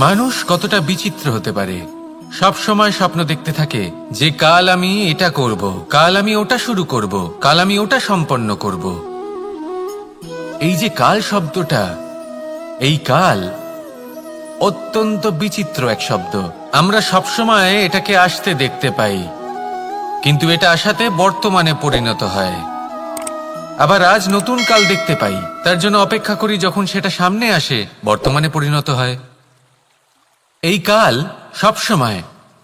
মানুষ কতটা বিচিত্র হতে পারে। সব সময় স্বপ্ন দেখতে থাকে যে কাল আমি এটা করব, কাল আমি ওটা শুরু করব, কাল আমি ওটা সম্পন্ন করব। এই যে কাল শব্দটা, এই কাল অত্যন্ত বিচিত্র এক শব্দ। আমরা সবসময় এটাকে আসতে দেখতে পাই, কিন্তু এটা আসাতে বর্তমানে পরিণত হয়। আবার আজ নতুন কাল দেখতে পাই, তার জন্য অপেক্ষা করি, যখন সেটা সামনে আসে বর্তমানে পরিণত হয়। এই কাল সবসময়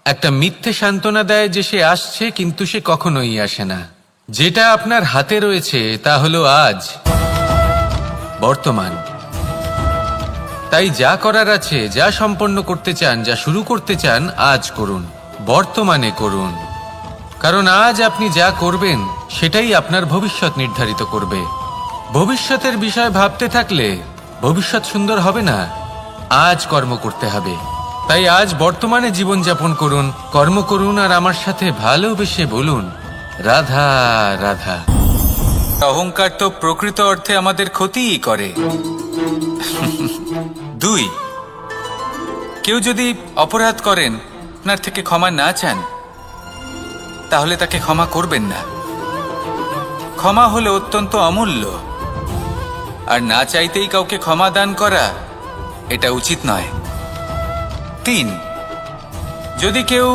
একটা মিথ্যে সান্ত্বনা দেয় যে সে আসছে, কিন্তু সে কখনোই আসে না। যেটা আপনার হাতে রয়েছে তা হলো আজ, বর্তমান। তাই যা করার আছে, যা সম্পন্ন করতে চান, যা শুরু করতে চান, আজ করুন, বর্তমানে করুন। কারণ আজ আপনি যা করবেন সেটাই আপনার ভবিষ্যৎ নির্ধারিত করবে। ভবিষ্যতের বিষয় ভাবতে থাকলে ভবিষ্যৎ সুন্দর হবে না। আজ কর্ম করতে হবে। তাই আজ বর্তমানে জীবনযাপন করুন, কর্ম করুন, আর আমার সাথে ভালোবেসে বলুন, রাধা রাধা। অহংকার তো প্রকৃত অর্থে আমাদের ক্ষতিই করে। 2, কেউ যদি অপরাধ করেন, আপনার থেকে ক্ষমা না চান, তাহলে তাকে ক্ষমা করবেন না। ক্ষমা হলো অত্যন্ত অমূল্য, আর না চাইতেই কাউকে ক্ষমা দান করা এটা উচিত নয়। 3, যদি কেউ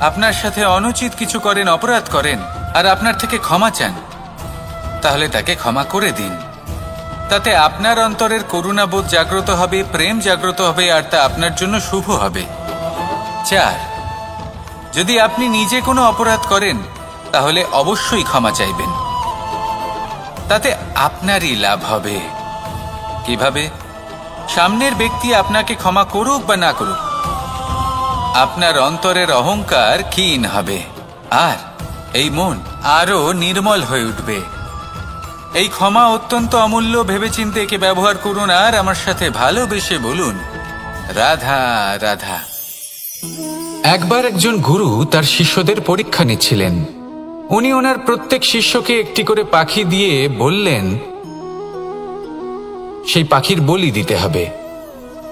আপনার সাথে অনুচিত কিছু করেন, অপরাধ করেন, আর আপনার থেকে ক্ষমা চান, তাহলে তাকে ক্ষমা করে দিন। তাতে আপনার অন্তরের করুণাবোধ জাগ্রত হবে, প্রেম জাগ্রত হবে, আর তা আপনার জন্য শুভ হবে। 4, যদি আপনি নিজে কোনো অপরাধ করেন, তাহলে অবশ্যই ক্ষমা চাইবেন। তাতে আপনারই লাভ হবে। কিভাবে? সামনের ব্যক্তি আপনাকে ক্ষমা করুক বা না করুক, আপনার অন্তরের অহংকার ক্ষীণ হবে, আর এই মন আরো নির্মল হয়ে উঠবে। এই ক্ষমা অত্যন্ত অমূল্য, ভেবেচিন্তে একে ব্যবহার করুন, আর আমার সাথে ভালোবেসে বলুন, রাধা রাধা। একবার একজন গুরু তার শিষ্যদের পরীক্ষা নিচ্ছিলেন। উনি ওনার প্রত্যেক শিষ্যকে একটি করে পাখি দিয়ে বললেন সেই পাখির বলি দিতে হবে,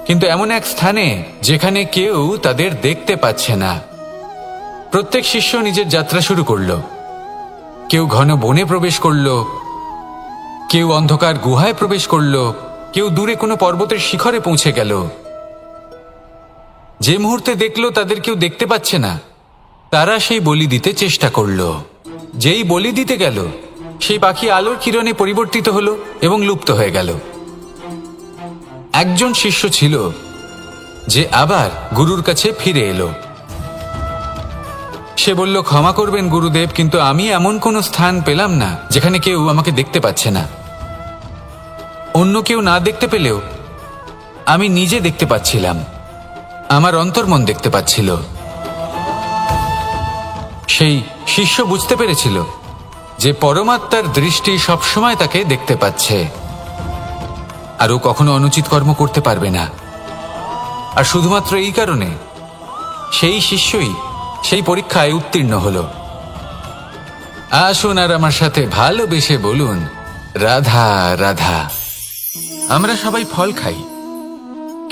কিন্তু এমন এক স্থানে যেখানে কেউ তাদের দেখতে পাচ্ছে না। প্রত্যেক শিষ্য নিজের যাত্রা শুরু করল। কেউ ঘন বনে প্রবেশ করল, কেউ অন্ধকার গুহায় প্রবেশ করল, কেউ দূরে কোনো পর্বতের শিখরে পৌঁছে গেল। যে মুহূর্তে দেখল তাদের কেউ দেখতে পাচ্ছে না, তারা সেই বলি দিতে চেষ্টা করল। যেই বলি দিতে গেল, সেই পাখি আলোর কিরণে পরিবর্তিত হলো এবং লুপ্ত হয়ে গেল। একজন শিষ্য ছিল যে আবার গুরুর কাছে ফিরে এলো। সে বলল, ক্ষমা করবেন গুরুদেব, কিন্তু আমি এমন কোনো স্থান পেলাম না যেখানে কেউ আমাকে দেখতে পাচ্ছে না। অন্য কেউ না দেখতে পেলেও আমি নিজে দেখতে পাচ্ছিলাম, আমার অন্তর্মন দেখতে পাচ্ছিল। সেই শিষ্য বুঝতে পেরেছিল যে পরমাত্মার দৃষ্টি সবসময় তাকে দেখতে পাচ্ছে, আর ও কখনো অনুচিত কর্ম করতে পারবে না। আর শুধুমাত্র এই কারণে সেই শিষ্যই সেই পরীক্ষায় উত্তীর্ণ হল। আসুন আর আমার সাথে ভালোবেসে বলুন, রাধা রাধা। আমরা সবাই ফল খাই,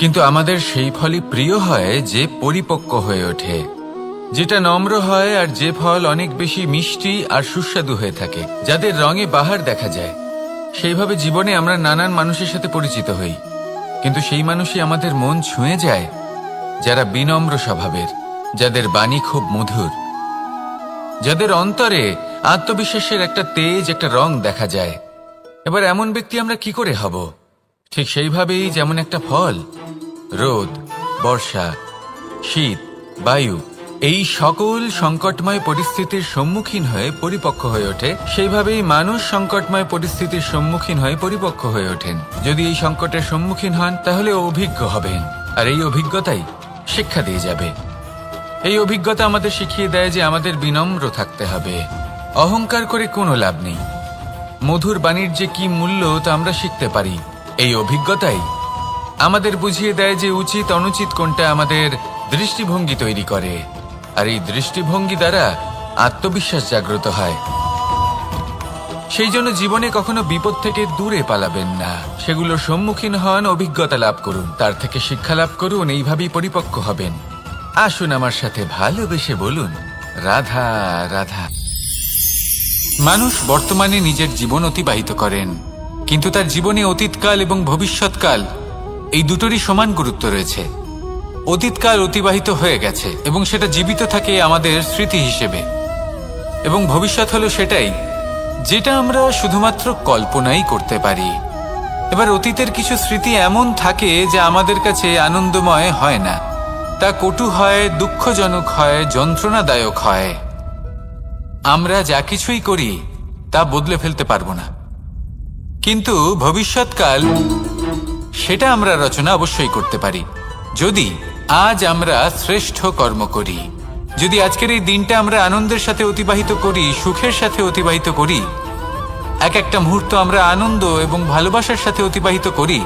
কিন্তু আমাদের সেই ফলই প্রিয় হয় যে পরিপক্ক হয়ে ওঠে, যেটা নম্র হয়, আর যে ফল অনেক বেশি মিষ্টি আর সুস্বাদু হয়ে থাকে, যাদের রঙে বাহার দেখা যায়। সেইভাবে জীবনে আমরা নানান মানুষের সাথে পরিচিত হই, কিন্তু সেই মানুষই আমাদের মন ছুঁয়ে যায় যারা বিনম্র স্বভাবের, যাদের বাণী খুব মধুর, যাদের অন্তরে আত্মবিশ্বাসের একটা তেজ, একটা রং দেখা যায়। এবার এমন ব্যক্তি আমরা কি করে হব? ঠিক সেইভাবেই যেমন একটা ফল রোদ, বর্ষা, শীত, বায়ু এই সকল সংকটময় পরিস্থিতির সম্মুখীন হয়ে পরিপক্ক হয়ে ওঠে, সেইভাবেই মানুষ সংকটময় পরিস্থিতির সম্মুখীন হয়ে পরিপক্ক হয়ে ওঠেন। যদি এই সংকটের সম্মুখীন হন, তাহলে অভিজ্ঞ হবেন, আর এই অভিজ্ঞতাই শিক্ষা দিয়ে যাবে। এই অভিজ্ঞতা আমাদের শিখিয়ে দেয় যে আমাদের বিনম্র থাকতে হবে। অহংকার করে কোনো লাভ নেই। মধুর বাণীর যে কি মূল্য তা আমরা শিখতে পারি। এই অভিজ্ঞতাই আমাদের বুঝিয়ে দেয় যে উচিত অনুচিত কোনটা, আমাদের দৃষ্টিভঙ্গি তৈরি করে, আর এই দৃষ্টিভঙ্গি দ্বারা আত্মবিশ্বাস জাগ্রত হয়। সেই জন্য জীবনে কখনো বিপদ থেকে দূরে পালাবেন না, সেগুলোর সম্মুখীন হন, অভিজ্ঞতা লাভ করুন, তার থেকে শিক্ষা লাভ করুন, এইভাবেই পরিপক্ক হবেন। আসুন আমার সাথে ভালোবেসে বলুন, রাধা রাধা। মানুষ বর্তমানে নিজের জীবন অতিবাহিত করেন, কিন্তু তার জীবনে অতীতকাল এবং ভবিষ্যৎকাল এই দুটোরই সমান গুরুত্ব রয়েছে। অতীতকাল অতিবাহিত হয়ে গেছে এবং সেটা জীবিত থাকে আমাদের স্মৃতি হিসেবে, এবং ভবিষ্যৎ হলো সেটাই যেটা আমরা শুধুমাত্র কল্পনাই করতে পারি। এবার অতীতের কিছু স্মৃতি এমন থাকে যা আমাদের কাছে আনন্দময় হয় না, তা কটু হয়, দুঃখজনক হয়, যন্ত্রণাদায়ক হয়। আমরা যা কিছুই করি তা বদলে ফেলতে পারবো না, কিন্তু ভবিষ্যৎকাল সেটা আমরা রচনা অবশ্যই করতে পারি, যদি আজ আমরা শ্রেষ্ঠ কর্ম করি। যদি আজকের এই দিনটা আমরা আনন্দের সাথে অতিবাহিত করি, সুখের সাথে অতিবাহিত করি, এক একটা মুহূর্ত আমরা আনন্দ এবং ভালোবাসার সাথে অতিবাহিত করি,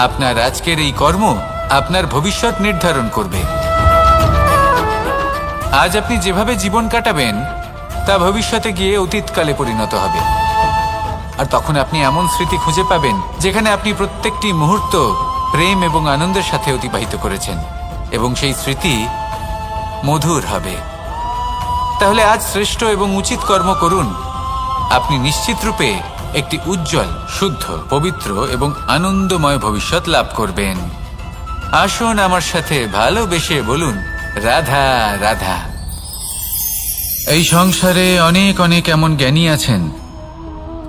আপনার আজকের এই কর্ম আপনার ভবিষ্যৎ নির্ধারণ করবে। আজ আপনি যেভাবে জীবন কাটাবেন তা ভবিষ্যতে গিয়ে অতীতকালে পরিণত হবে, আর তখন আপনি এমন স্মৃতি খুঁজে পাবেন যেখানে আপনি প্রত্যেকটি মুহূর্ত প্রেম এবং আনন্দের সাথে অতিবাহিত করেছেন, এবং সেই স্মৃতি মধুর হবে। তাহলে আজ শ্রেষ্ঠ এবং উচিত কর্ম করুন, আপনি নিশ্চিত রূপে একটি উজ্জ্বল, শুদ্ধ, পবিত্র এবং আনন্দময় ভবিষ্যৎ লাভ করবেন। আসুন আমার সাথে ভালোবেসে বলুন, রাধা রাধা। এই সংসারে অনেক অনেক এমন জ্ঞানী আছেন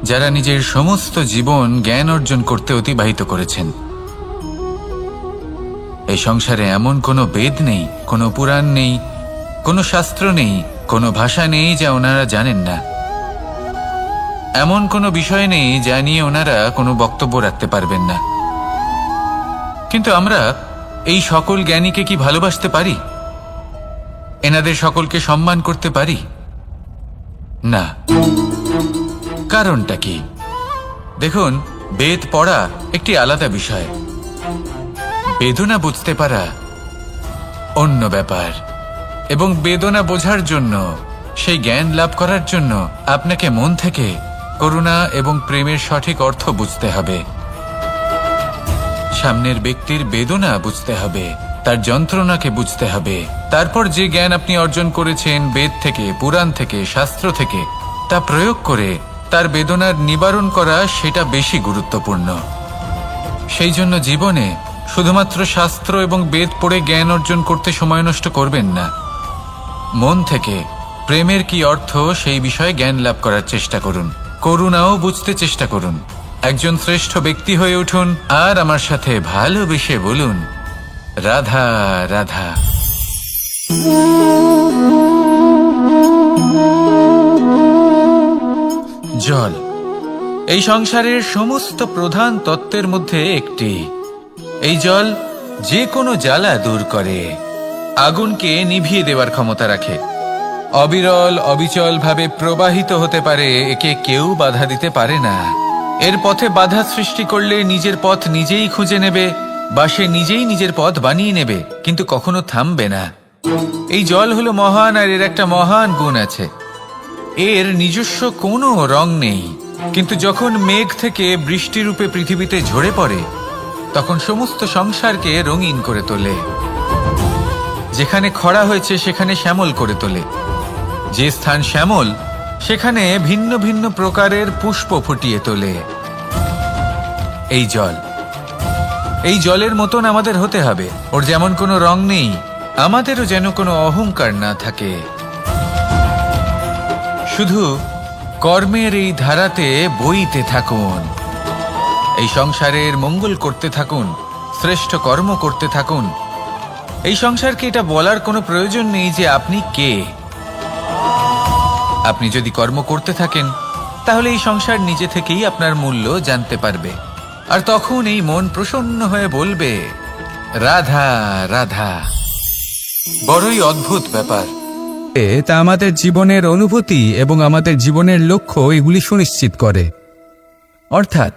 যারা নিজের সমস্ত জীবন জ্ঞান অর্জন করতে অতিবাহিত করেছেন। এই সংসারে এমন কোনো বেদ নেই, কোনো পুরাণ নেই, কোনো শাস্ত্র নেই, কোনো ভাষা নেই যা ওনারা জানেন না। এমন কোনো বিষয় নেই যা নিয়ে ওনারা কোনো বক্তব্য রাখতে পারবেন না। কিন্তু আমরা এই সকল জ্ঞানীকে কি ভালোবাসতে পারি? এনাদের সকলকে সম্মান করতে পারি না। কারণটা কি? দেখুন, বেদ পড়া একটি আলাদা বিষয়, বেদনা বুঝতে পারা অন্য ব্যাপার, এবং বেদনা বোঝার জন্য, সেই জ্ঞান লাভ করার জন্য আপনাকে মন থেকে করুণা এবং প্রেমের সঠিক অর্থ বুঝতে হবে। সামনের ব্যক্তির বেদনা বুঝতে হবে, তার যন্ত্রণাকে বুঝতে হবে। তারপর যে জ্ঞান আপনি অর্জন করেছেন বেদ থেকে, পুরাণ থেকে, শাস্ত্র থেকে, তা প্রয়োগ করে তার বেদনার নিবারণ করা, সেটা বেশি গুরুত্বপূর্ণ। সেই জন্য জীবনে শুধুমাত্র শাস্ত্র এবং বেদ পড়ে জ্ঞান অর্জন করতে সময় নষ্ট করবেন না। মন থেকে প্রেমের কি অর্থ সেই বিষয়ে জ্ঞান লাভ করার চেষ্টা করুন, করুণাও বুঝতে চেষ্টা করুন। একজন শ্রেষ্ঠ ব্যক্তি হয়ে উঠুন, আর আমার সাথে ভালোবেসে বলুন, রাধা রাধা। জল এই সংসারের সমস্ত প্রধান তত্ত্বের মধ্যে একটি। এই জল যে কোনো জ্বালা দূর করে, আগুনকে নিভিয়ে দেওয়ার ক্ষমতা রাখে, অবিরল অবিচল ভাবে প্রবাহিত হতে পারে, একে কেউ বাধা দিতে পারে না। এর পথে বাধা সৃষ্টি করলে নিজের পথ নিজেই খুঁজে নেবে, বা সে নিজেই নিজের পথ বানিয়ে নেবে, কিন্তু কখনো থামবে না। এই জল হলো মহান, আর এর একটা মহান গুণ আছে, এর নিজস্ব কোনো রং নেই, কিন্তু যখন মেঘ থেকে বৃষ্টিরূপে পৃথিবীতে ঝরে পড়ে তখন সমস্ত সংসারকে রঙিন করে তোলে। যেখানে খরা হয়েছে সেখানে শ্যামল করে তোলে, যে স্থান শ্যামল সেখানে ভিন্ন ভিন্ন প্রকারের পুষ্প ফুটিয়ে তোলে। এই জল, এই জলের মতন আমাদের হতে হবে। ওর যেমন কোনো রং নেই, আমাদেরও যেন কোনো অহংকার না থাকে। শুধু কর্মের এই ধারাতে বইতে থাকুন, এই সংসারের মঙ্গল করতে থাকুন, শ্রেষ্ঠ কর্ম করতে থাকুন। এই সংসারকে এটা বলার কোনো প্রয়োজন নেই যে আপনি কে। আপনি যদি কর্ম করতে থাকেন তাহলে এই সংসার নিজে থেকেই আপনার মূল্য জানতে পারবে, আর তখন এই মন প্রসন্ন হয়ে বলবে, রাধা রাধা। বড়ই অদ্ভুত ব্যাপার। তা আমাদের জীবনের অনুভূতি এবং আমাদের জীবনের লক্ষ্য এগুলি সুনিশ্চিত করে। অর্থাৎ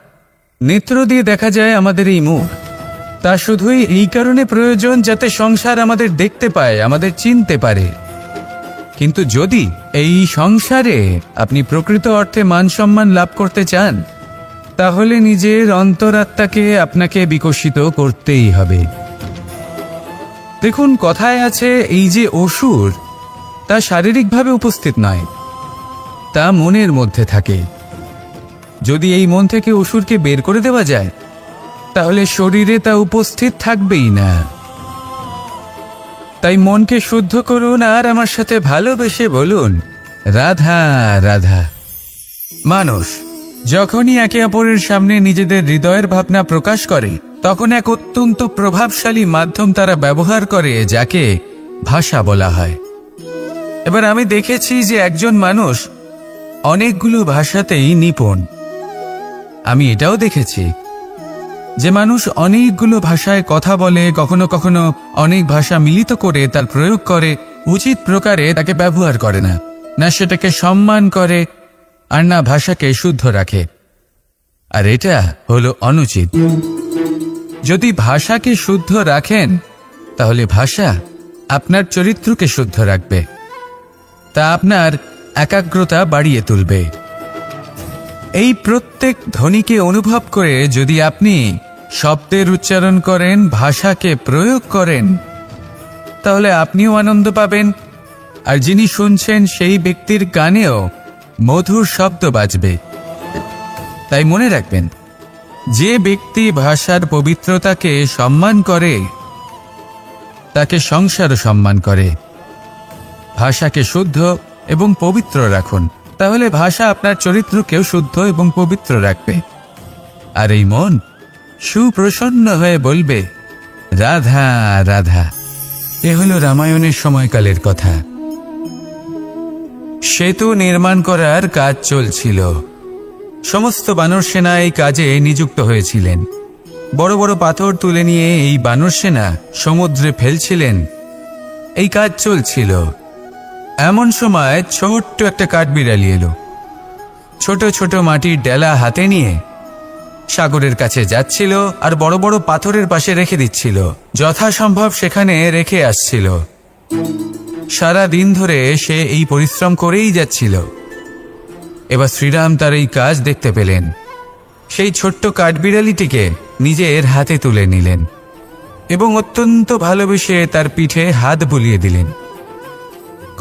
নেত্র দিয়ে দেখা যায় আমাদের এই মুখ, তা শুধুই এই কারণে প্রয়োজন যাতে সংসার আমাদের দেখতে পায়, আমাদের চিনতে পারে। কিন্তু যদি এই সংসারে আপনি প্রকৃত অর্থে মান সম্মান লাভ করতে চান, তাহলে নিজের অন্তরাত্মাকে আপনাকে বিকশিত করতেই হবে। দেখুন, কথায় আছে এই যে অসুর, তা শারীরিকভাবে উপস্থিত নয়, তা মনের মধ্যে থাকে। যদি এই মন থেকে অসুরকে বের করে দেওয়া যায়, তাহলে শরীরে তা উপস্থিত থাকবেই না। তাই মনকে শুদ্ধ করুন আর আমার সাথে ভালোবেসে বলুন, রাধা রাধা। মানুষ যখনই একে অপরের সামনে নিজেদের হৃদয়ের ভাবনা প্রকাশ করে, তখন এক অত্যন্ত প্রভাবশালী মাধ্যম তারা ব্যবহার করে, যাকে ভাষা বলা হয়। এবার আমি দেখেছি যে একজন মানুষ অনেকগুলো ভাষাতেই নিপুণ। আমি এটাও দেখেছি যে মানুষ অনেকগুলো ভাষায় কথা বলে, কখনো কখনো অনেক ভাষা মিলিত করে তার প্রয়োগ করে, উচিত প্রকারে তাকে ব্যবহার করে না, না সেটাকে সম্মান করে, আর না ভাষাকে শুদ্ধ রাখে। আর এটা হলো অনুচিত। যদি ভাষাকে শুদ্ধ রাখেন, তাহলে ভাষা আপনার চরিত্রকে শুদ্ধ রাখবে, তা আপনার একাগ্রতা বাড়িয়ে তুলবে। এই প্রত্যেক ধ্বনিকে অনুভব করে যদি আপনি শব্দের উচ্চারণ করেন, ভাষাকে প্রয়োগ করেন, তাহলে আপনিও আনন্দ পাবেন, আর যিনি শুনছেন সেই ব্যক্তির কানেও মধুর শব্দ বাজবে। তাই মনে রাখবেন, যে ব্যক্তি ভাষার পবিত্রতাকে সম্মান করে, তাকে সংসারও সম্মান করে। ভাষাকে শুদ্ধ এবং পবিত্র রাখুন, তাহলে ভাষা আপনার চরিত্রকেও শুদ্ধ এবং পবিত্র রাখবে। আর এই মন সুপ্রসন্ন হয়ে বলবে, রাধা রাধা। এ হলো রামায়ণের সময়কালের কথা। সেতু নির্মাণ করার কাজ চলছিল। সমস্ত বানর সেনা এই কাজে নিযুক্ত হয়েছিলেন। বড় বড় পাথর তুলে নিয়ে এই বানর সেনা সমুদ্রে ফেলছিলেন। এই কাজ চলছিল। এমন সময় ছোট্ট একটা কাঠবিড়ালি এলো। ছোট ছোট মাটির ডেলা হাতে নিয়ে সাগরের কাছে যাচ্ছিল, আর বড় বড় পাথরের পাশে রেখে দিচ্ছিল, যথাসম্ভব সেখানে রেখে আসছিল। সারা দিন ধরে সে এই পরিশ্রম করেই যাচ্ছিল। এবার শ্রীরাম তার এই কাজ দেখতে পেলেন। সেই ছোট্ট কাঠবিড়ালিটিকে নিজের হাতে তুলে নিলেন এবং অত্যন্ত ভালোবেসে তার পিঠে হাত বুলিয়ে দিলেন।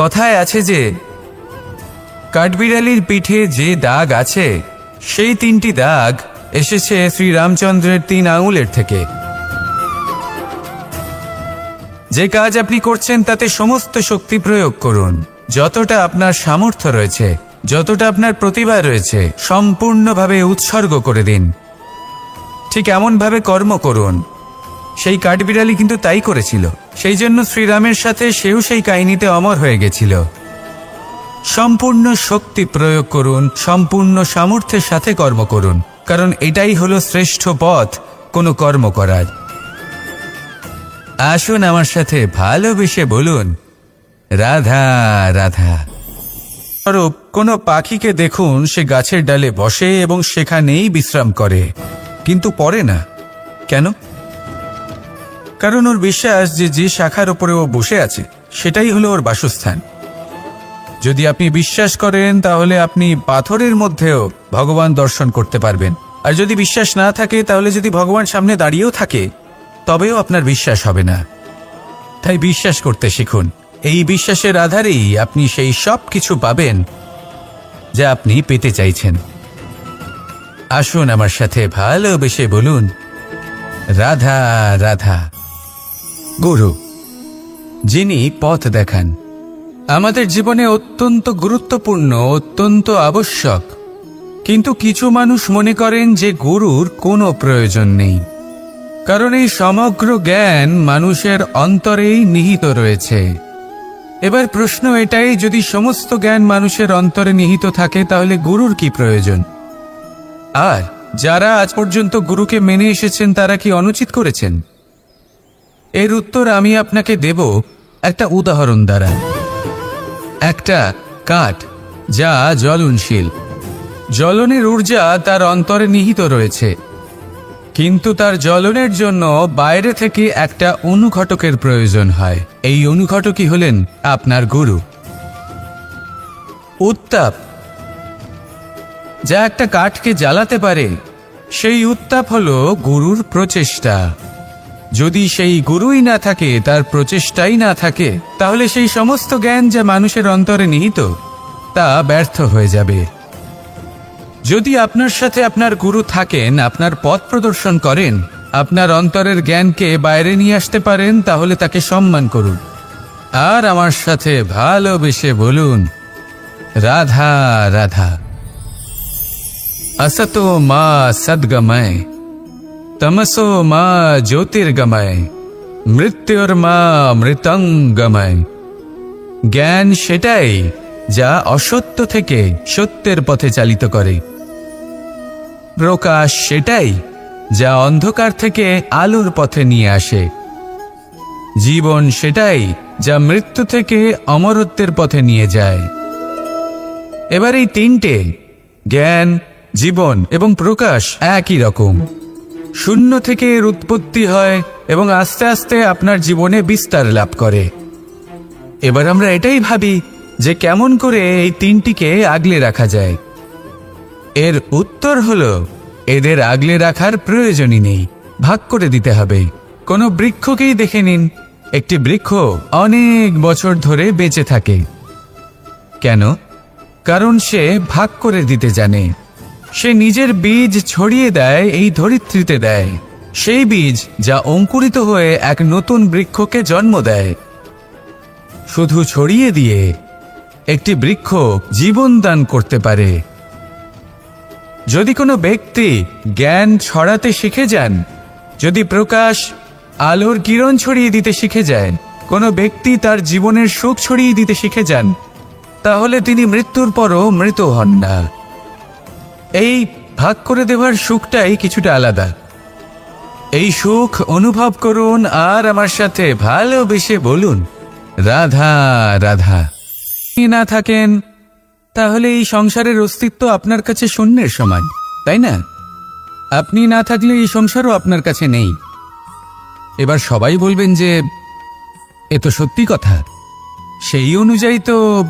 কথায় আছে যে কাঠবিড়ালির পিঠে যে দাগ আছে, সেই 3টি দাগ এসেছে শ্রীরামচন্দ্রের 3 আঙুলের থেকে। যে কাজ আপনি করছেন তাতে সমস্ত শক্তি প্রয়োগ করুন। যতটা আপনার সামর্থ্য রয়েছে, যতটা আপনার প্রতিভা রয়েছে, সম্পূর্ণভাবে উৎসর্গ করে দিন। ঠিক এমনভাবে কর্ম করুন। সেই কাঠবিড়ালি কিন্তু তাই করেছিল। সেই জন্য শ্রীরামের সাথে সেও সেই কাহিনীতে অমর হয়ে গেছিল। সম্পূর্ণ শক্তি প্রয়োগ করুন, সম্পূর্ণ সামর্থ্যের সাথে কর্ম করুন, কারণ এটাই হলো শ্রেষ্ঠ পথ কোনো কর্ম করার। আসুন আমার সাথে ভালোবেসে বলুন, রাধা রাধা। স্বরূপ, কোনো পাখিকে দেখুন, সে গাছের ডালে বসে এবং সেখানেই বিশ্রাম করে, কিন্তু পড়ে না। কেন? কারণ ওর বিশ্বাস যে যে শাখার উপরে ও বসে আছে সেটাই হলো ওর বাসস্থান। যদি আপনি বিশ্বাস করেন, তাহলে আপনি পাথরের মধ্যেও ভগবান দর্শন করতে পারবেন। আর যদি বিশ্বাস না থাকে, তাহলে যদি ভগবান সামনে দাঁড়িয়েও থাকে, তবেও আপনার বিশ্বাস হবে না। তাই বিশ্বাস করতে শিখুন। এই বিশ্বাসের আধারেই আপনি সেই সব কিছু পাবেন যা আপনি পেতে চাইছেন। আসুন আমার সাথে ভালোবেসে বলুন, রাধা রাধা। গুরু, যিনি পথ দেখান, আমাদের জীবনে অত্যন্ত গুরুত্বপূর্ণ, অত্যন্ত আবশ্যক। কিন্তু কিছু মানুষ মনে করেন যে গুরুর কোনো প্রয়োজন নেই, কারণ এই সমগ্র জ্ঞান মানুষের অন্তরেই নিহিত রয়েছে। এবার প্রশ্ন এটাই, যদি সমস্ত জ্ঞান মানুষের অন্তরে নিহিত থাকে, তাহলে গুরুর কি প্রয়োজন? আর যারা আজ পর্যন্ত গুরুকে মেনে এসেছেন, তারা কি অনুচিত করেছেন? এর উত্তর আমি আপনাকে দেব একটা উদাহরণ দ্বারা। একটা কাঠ যা জ্বলনশীল, জ্বলনের ঊর্জা তার অন্তরে নিহিত রয়েছে, কিন্তু তার জ্বলনের জন্য বাইরে থেকে একটা অনুঘটকের প্রয়োজন হয়। এই অনুঘটকই হলেন আপনার গুরু। উত্তাপ, যা একটা কাঠকে জ্বালাতে পারে, সেই উত্তাপ হলো গুরুর প্রচেষ্টা। যদি সেই গুরুই না থাকে, তার প্রচেষ্টাই না থাকে, তাহলে সেই সমস্ত জ্ঞান যা মানুষের অন্তরে নিহিত তা ব্যর্থ হয়ে যাবে। যদি আপনার সাথে আপনার গুরু থাকেন, আপনার পথ প্রদর্শন করেন, আপনার অন্তরের জ্ঞানকে বাইরে নিয়ে আসতে পারেন, তাহলে তাকে সম্মান করুন আর আমার সাথে ভালোবেসে বলুন, রাধা রাধা। असतो मा सद्गमय, तमसो मा ज्योतिर्गमय, মৃত্যুর্মা মৃতঙ্গময়। জ্ঞান সেটাই যা অসত্য থেকে সত্যের পথে চালিত করে। প্রকাশ সেটাই যা অন্ধকার থেকে আলোর পথে নিয়ে আসে। জীবন সেটাই যা মৃত্যু থেকে অমরত্বের পথে নিয়ে যায়। এবার এই তিনটে, জ্ঞান, জীবন এবং প্রকাশ, একই রকম। শূন্য থেকে এর উৎপত্তি হয় এবং আস্তে আস্তে আপনার জীবনে বিস্তার লাভ করে। এবার আমরা এটাই ভাবি যে কেমন করে এই তিনটিকে আগলে রাখা যায়। এর উত্তর হলো, এদের আগলে রাখার প্রয়োজনই নেই, ভাগ করে দিতে হবে। কোনো বৃক্ষকেই দেখে নিন, একটি বৃক্ষ অনেক বছর ধরে বেঁচে থাকে। কেন? কারণ সে ভাগ করে দিতে জানে। সে নিজের বীজ ছড়িয়ে দেয়, এই ধরিত্রীতে দেয়, সেই বীজ যা অঙ্কুরিত হয়ে এক নতুন বৃক্ষকে জন্ম দেয়। শুধু ছড়িয়ে দিয়ে একটি বৃক্ষ জীবন দান করতে পারে। যদি কোনো ব্যক্তি জ্ঞান ছড়াতে শিখে যান, যদি প্রকাশ, আলোর কিরণ ছড়িয়ে দিতে শিখে যায়, কোনো ব্যক্তি তার জীবনের সুখ ছড়িয়ে দিতে শিখে যান, তাহলে তিনি মৃত্যুর পরও মৃত হন না। এই ভাগ করে দেওয়ার সুখটাই কিছুটা আলাদা। এই সুখ অনুভব করুন আর আমার সাথে ভালোবেসে বলুন, রাধা রাধা। যদি না থাকেন, তাহলে এই সংসারের অস্তিত্ব আপনার কাছে শূন্যের সমান, তাই না? আপনি না থাকলে এই সংসারও আপনার কাছে নেই। এবার সবাই বলবেন যে এ তো সত্যি কথা, সেই অনুযায়ী তো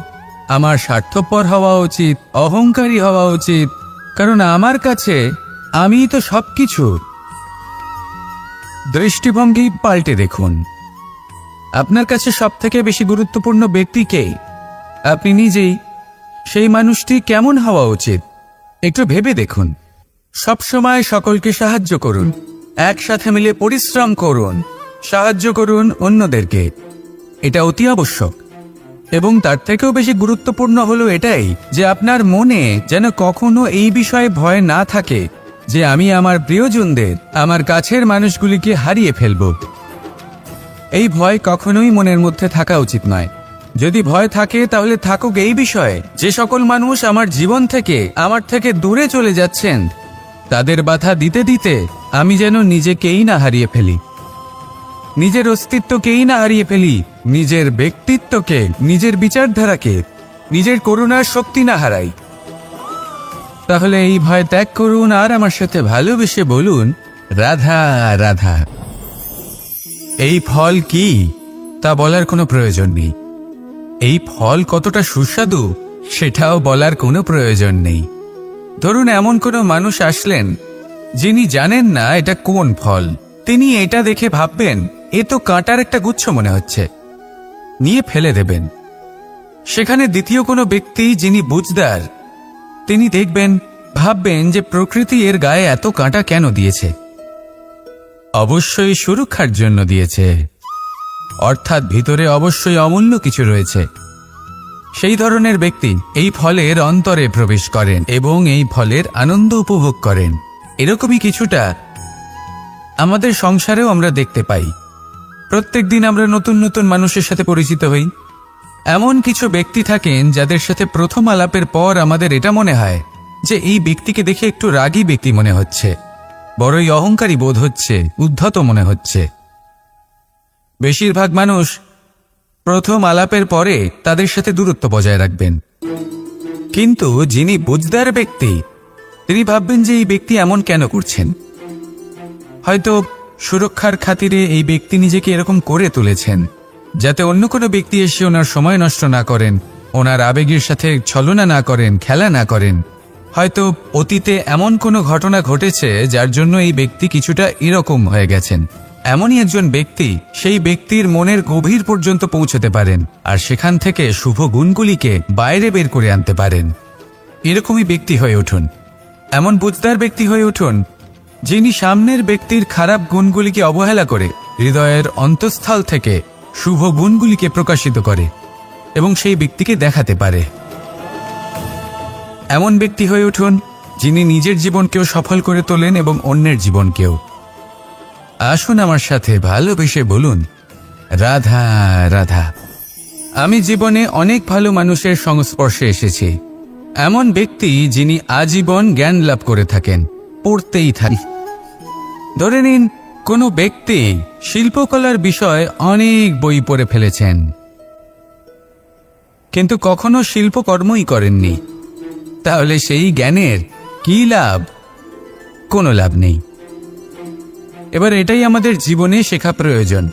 আমার স্বার্থপর হওয়া উচিত, অহংকারী হওয়া উচিত, কারণ আমার কাছে আমি তো সবকিছু। দৃষ্টিভঙ্গি পাল্টে দেখুন। আপনার কাছে সবথেকে বেশি গুরুত্বপূর্ণ ব্যক্তি কে? আপনি নিজেই। সেই মানুষটি কেমন হওয়া উচিত একটু ভেবে দেখুন। সবসময় সকলকে সাহায্য করুন, একসাথে মিলে পরিশ্রম করুন, সাহায্য করুন অন্যদেরকে। এটা অতি আবশ্যক। এবং তার থেকেও বেশি গুরুত্বপূর্ণ হলো এটাই যে আপনার মনে যেন কখনো এই বিষয়ে ভয় না থাকে যে আমি আমার প্রিয়জনদের, আমার কাছের মানুষগুলিকে হারিয়ে ফেলব। এই ভয় কখনোই মনের মধ্যে থাকা উচিত নয়। যদি ভয় থাকে তাহলে থাকুক এই বিষয়ে যে সকল মানুষ আমার জীবন থেকে, আমার থেকে দূরে চলে যাচ্ছেন, তাদের বাধা দিতে দিতে আমি যেন নিজেকেই না হারিয়ে ফেলি, নিজের অস্তিত্বকেই না হারিয়ে ফেলি, নিজের ব্যক্তিত্বকে, নিজের বিচারধারাকে, নিজের করুণার শক্তি না হারাই। তাহলে এই ভয় ত্যাগ করুন আর আমার সাথে ভালোবেসে বলুন, রাধা রাধা। এই ফল কি তা বলার কোনো প্রয়োজন নেই। এই ফল কতটা সুস্বাদু সেটাও বলার কোনো প্রয়োজন নেই। ধরুন এমন কোনো মানুষ আসলেন যিনি জানেন না এটা কোন ফল। তিনি এটা দেখে ভাববেন এ তো কাঁটার একটা গুচ্ছ মনে হচ্ছে, নিয়ে ফেলে দেবেন। সেখানে দ্বিতীয় কোনো ব্যক্তি যিনি বুঝদার, তিনি দেখবেন, ভাববেন যে প্রকৃতি এর গায়ে এত কাঁটা কেন দিয়েছে? অবশ্যই সুরক্ষার জন্য দিয়েছে, অর্থাৎ ভিতরে অবশ্যই অমূল্য কিছু রয়েছে। সেই ধরনের ব্যক্তি এই ফলের অন্তরে প্রবেশ করেন এবং এই ফলের আনন্দ উপভোগ করেন। এরকমই কিছুটা আমাদের সংসারেও আমরা দেখতে পাই। প্রত্যেক দিন আমরা নতুন নতুন মানুষের সাথে পরিচিত হই। এমন কিছু ব্যক্তি থাকেন যাদের সাথে প্রথম আলাপের পর আমাদের এটা মনে হয় যে এই ব্যক্তিকে দেখে একটু রাগী ব্যক্তি মনে হচ্ছে, বড়ই অহংকারী বোধ হচ্ছে, উদ্ধত মনে হচ্ছে। বেশিরভাগ মানুষ প্রথম আলাপের পরে তাদের সাথে দূরত্ব বজায় রাখবেন। কিন্তু যিনি বুঝদার ব্যক্তি, তিনি ভাববেন যে এই ব্যক্তি এমন কেন করছেন। হয়তো সুরক্ষার খাতিরে এই ব্যক্তি নিজেকে এরকম করে তুলেছেন যাতে অন্য কোনো ব্যক্তি এসে ওনার সময় নষ্ট না করেন, ওনার আবেগের সাথে ছলনা না করেন, খেলা না করেন। হয়তো অতীতে এমন কোনো ঘটনা ঘটেছে যার জন্য এই ব্যক্তি কিছুটা এরকম হয়ে গেছেন। এমনই একজন ব্যক্তি সেই ব্যক্তির মনের গভীর পর্যন্ত পৌঁছতে পারেন আর সেখান থেকে শুভ গুণগুলিকে বাইরে বের করে আনতে পারেন। এরকমই ব্যক্তি হয়ে উঠুন, এমন বুঝদার ব্যক্তি হয়ে উঠুন যিনি সামনের ব্যক্তির খারাপ গুণগুলিকে অবহেলা করে হৃদয়ের অন্তঃস্থল থেকে শুভ গুণগুলিকে প্রকাশিত করে এবং সেই ব্যক্তিকে দেখাতে পারে। এমন ব্যক্তি হয়ে উঠুন যিনি নিজের জীবনকেও সফল করে তোলেন এবং অন্যের জীবনকেও। আসুন আমার সাথে ভালোবেসে বলুন, রাধা রাধা। আমি জীবনে অনেক ভালো মানুষের সংস্পর্শে এসেছি। এমন ব্যক্তি যিনি আজীবন জ্ঞান লাভ করে থাকেন, পড়তেই থাকেন। ধরে নিন কোনো ব্যক্তি শিল্পকলার বিষয়ে অনেক বই পড়ে ফেলেছেন, কিন্তু কখনো শিল্পকর্মই করেননি। তাহলে সেই জ্ঞানের কি লাভ? কোনো লাভ নেই। এবার এটাই আমাদের জীবনে শেখা প্রয়োজন।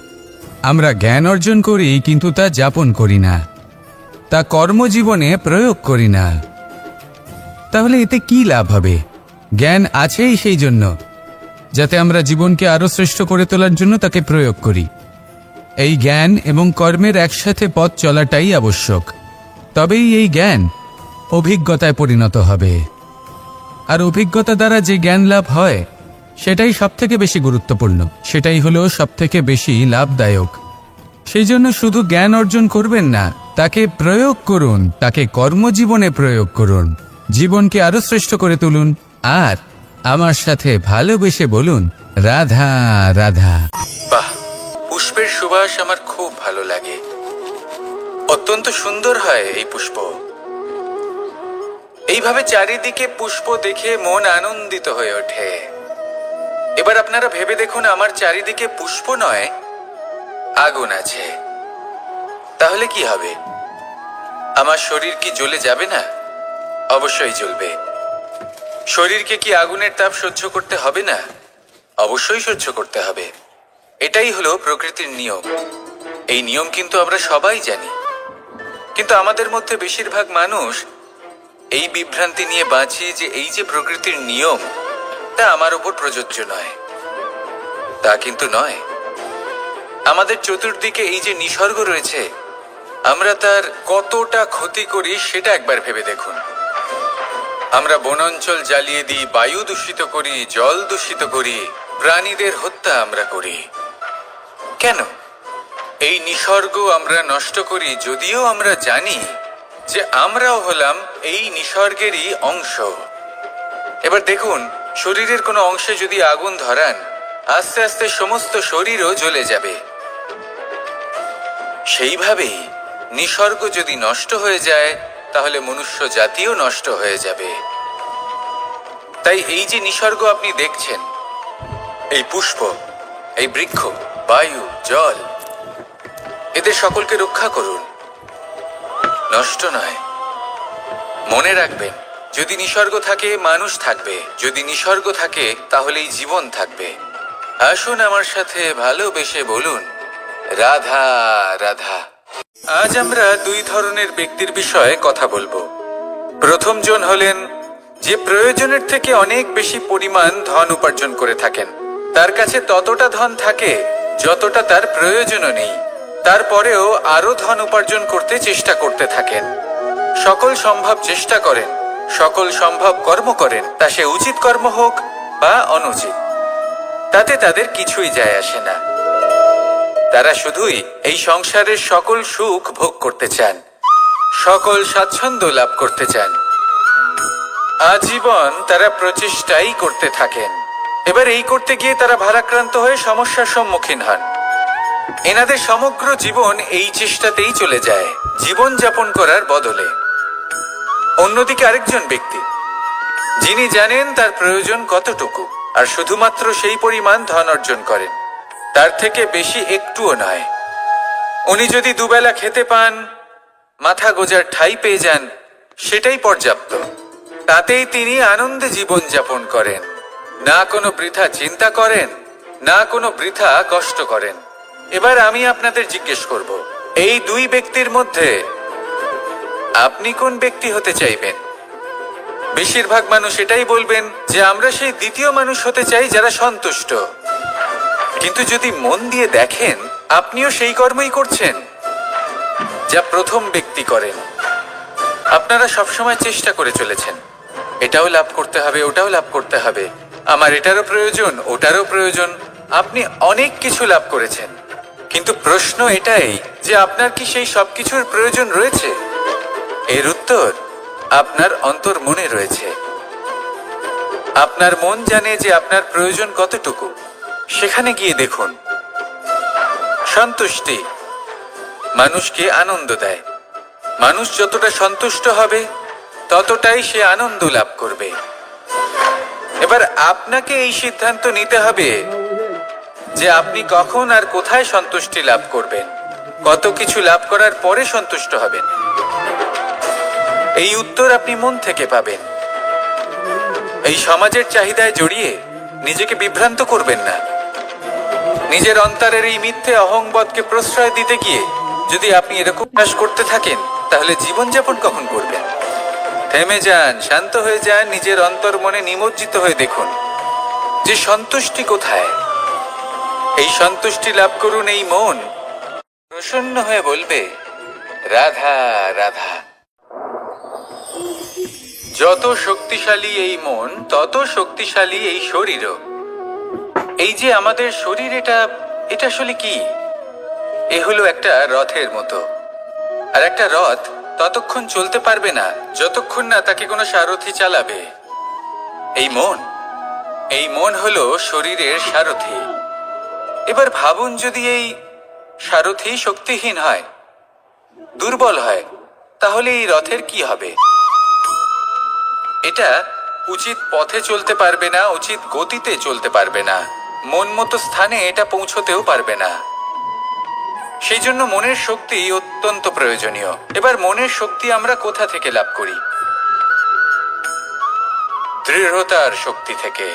আমরা জ্ঞান অর্জন করি কিন্তু তা যাপন করি না, তা কর্মজীবনে প্রয়োগ করি না। তাহলে এতে কি লাভ হবে? জ্ঞান আছেই সেই জন্য যাতে আমরা জীবনকে আরো শ্রেষ্ঠ করে তোলার জন্য তাকে প্রয়োগ করি। এই জ্ঞান এবং কর্মের একসাথে পথ চলাটাই আবশ্যক। তবেই এই জ্ঞান অভিজ্ঞতায় পরিণত হবে। আর অভিজ্ঞতা দ্বারা যে জ্ঞান লাভ হয় সেটাই সবথেকে বেশি গুরুত্বপূর্ণ, সেটাই হলো সবথেকে বেশি লাভদায়ক। সেই জন্য শুধু জ্ঞান অর্জন করবেন না, তাকে প্রয়োগ করুন, তাকে কর্মজীবনে প্রয়োগ করুন, জীবনকে আরো শ্রেষ্ঠ করে তুলুন। আর আমার সাথে ভালোবেসে বলুন, রাধা রাধা। বাহ, পুষ্পের সুবাস আমার খুব ভালো লাগে। অত্যন্ত সুন্দর হয় এই পুষ্প। এইভাবে চারিদিকে পুষ্প দেখে মন আনন্দিত হয়ে ওঠে। এবার আপনারা ভেবে দেখুন, আমার চারিদিকে পুষ্প নয়, আগুন আছে। তাহলে কি হবে? আমার শরীর কি জ্বলে যাবে না? অবশ্যই জ্বলবে। শরীরকে কি আগুনের তাপ সহ্য করতে হবে না? অবশ্যই সহ্য করতে হবে। এটাই হলো প্রকৃতির নিয়ম। এই নিয়ম কিন্তু আমরা সবাই জানি, কিন্তু আমাদের মধ্যে বেশিরভাগ মানুষ এই বিভ্রান্তি নিয়ে বাঁচি যে এই যে প্রকৃতির নিয়ম তা আমার উপর প্রযোজ্য নয়। তা কিন্তু নয়। আমাদের চতুর্দিকে এই যে নিসর্গ রয়েছে, আমরা তার কতটা ক্ষতি করি সেটা একবার ভেবে দেখুন। আমরা বনাঞ্চল জ্বালিয়ে দিই, বায়ু দূষিত করি, জল দূষিত করি, প্রাণীদের হত্যা আমরা করি। কেন? এই নিসর্গ আমরা নষ্ট করি, যদিও আমরা জানি যে আমরাও হলাম এই নিসর্গেরই অংশ। এবার দেখুন, শরীরের কোনো অংশে যদি আগুন ধরান, আস্তে আস্তে সমস্ত শরীরও জ্বলে যাবে। সেইভাবেই নিসর্গ যদি নষ্ট হয়ে যায়, তাহলে মনুষ্য জাতিও নষ্ট হয়ে যাবে। তাই এই যে নিসর্গ আপনি দেখছেন, এই পুষ্প, এই বৃক্ষ, বায়ু, জল, এদের সকলকে রক্ষা করুন, নষ্ট নয়। মনে রাখবেন, যদি নিসর্গ থাকে মানুষ থাকবে, যদি নিসর্গ থাকে তাহলেই জীবন থাকবে। আসুন আমার সাথে ভালোবেসে বলুন, রাধা রাধা। আজ আমরা দুই ধরনের ব্যক্তির বিষয়ে কথা বলবো। প্রথম জন হলেন যে প্রয়োজনের থেকে অনেক বেশি পরিমাণ ধন উপার্জন করে থাকেন। তার কাছে ততটা ধন থাকে যতটা তার প্রয়োজনও নেই, তারপরেও আরো ধন উপার্জন করতে চেষ্টা করতে থাকেন। সকল সম্ভব চেষ্টা করেন, সকল সম্ভব কর্ম করেন, তা সে উচিত কর্ম হোক বা অনুচিত, তাতে তাদের কিছুই যায় আসে না। তারা শুধুই এই সংসারের সকল সুখ ভোগ করতে চান, সকল স্বাচ্ছন্দ্য লাভ করতে চান। আজীবন তারা প্রচেষ্টাই করতে থাকেন। এবার এই করতে গিয়ে তারা ভারাক্রান্ত হয়ে সমস্যার সম্মুখীন হন। এনাদের সমগ্র জীবন এই চেষ্টাতেই চলে যায়, জীবন যাপন করার বদলে। অন্যদিকে আরেকজন ব্যক্তি, যিনি জানেন তার প্রয়োজন কতটুকু আর শুধুমাত্র সেই পরিমাণ ধন অর্জন করেন, তার থেকে বেশি একটুও নয়। উনি যদি দুবেলা খেতে পান, মাথা গোজার ঠাঁই পেয়ে যান, সেটাই পর্যাপ্ত। তাতেই তিনি আনন্দে জীবন যাপন করেন, না কোনো বৃথা চিন্তা করেন, না কোনো বৃথা কষ্ট করেন। এবার আমি আপনাদের জিজ্ঞেস করব, এই দুই ব্যক্তির মধ্যে আপনি কোন ব্যক্তি হতে চাইবেন? বেশিরভাগ মানুষ এটাই বলবেন যে আমরা সেই দ্বিতীয় মানুষ হতে চাই যারা সন্তুষ্ট। কিন্তু যদি মন দিয়ে দেখেন, আপনিও সেই কর্মই করছেন যা প্রথম ব্যক্তি করেন। আপনারা সবসময় চেষ্টা করে চলেছেন, এটাও লাভ করতে হবে, ওটাও লাভ করতে হবে, আমার এটারও প্রয়োজন, ওটারও প্রয়োজন। আপনি অনেক কিছু লাভ করেছেন, কিন্তু প্রশ্ন এটাই যে আপনার কি সেই সবকিছুর প্রয়োজন রয়েছে? এর উত্তর আপনার অন্তর্মনে রয়েছে। আপনার মন জানে যে আপনার প্রয়োজন কতটুকু। সেখানে গিয়ে দেখুন। সন্তুষ্টি মানুষকে আনন্দ দেয়। মানুষ যতটা সন্তুষ্ট হবে ততটাই সে আনন্দ লাভ করবে। এবার আপনাকে এই সিদ্ধান্ত নিতে হবে যে আপনি কখন আর কোথায় সন্তুষ্টি লাভ করবেন, কত কিছু লাভ করার পরে সন্তুষ্ট হবেন। এই উত্তর আপনি মন থেকে পাবেন। এই সমাজের চাহিদায় জড়িয়ে নিজেকে বিভ্রান্ত করবেন না। নিজের অন্তরের এই মিথ্যে অহংবোধকে প্রশ্রয় দিতে গিয়ে যদি আপনি এরকম চাষ করতে থাকেন, তাহলে জীবনযাপন কখন করবেন? থেমে যান, শান্ত হয়ে যান, নিজের অন্তর মনে নিমজ্জিত হয়ে দেখুন যে সন্তুষ্টি কোথায়। এই সন্তুষ্টি লাভ করুন। এই মন প্রসন্ন হয়ে বলবে, রাধা রাধা। যত শক্তিশালী এই মন, তত শক্তিশালী এই শরীরও। এই যে আমাদের শরীর, এটা আসলে কি? এ হলো একটা রথের মতো। আর একটা রথ ততক্ষণ চলতে পারবে না যতক্ষণ না তাকে কোনো সারথি চালাবে। এই মন হলো শরীরের সারথি। এবার ভাবুন, যদি এই সারথি শক্তিহীন হয়, দুর্বল হয়, তাহলে এই রথের কি হবে? এটা উচিত পথে চলতে পারবে না, উচিত গতিতে চলতে পারবে না, মন মতো স্থানে এটা পৌঁছতেও পারবে না। সেই জন্য মনের শক্তি অত্যন্ত প্রয়োজনীয়। এবার মনের শক্তি আমরা কোথা থেকে লাভ করি? দৃঢ়তার শক্তি থেকে।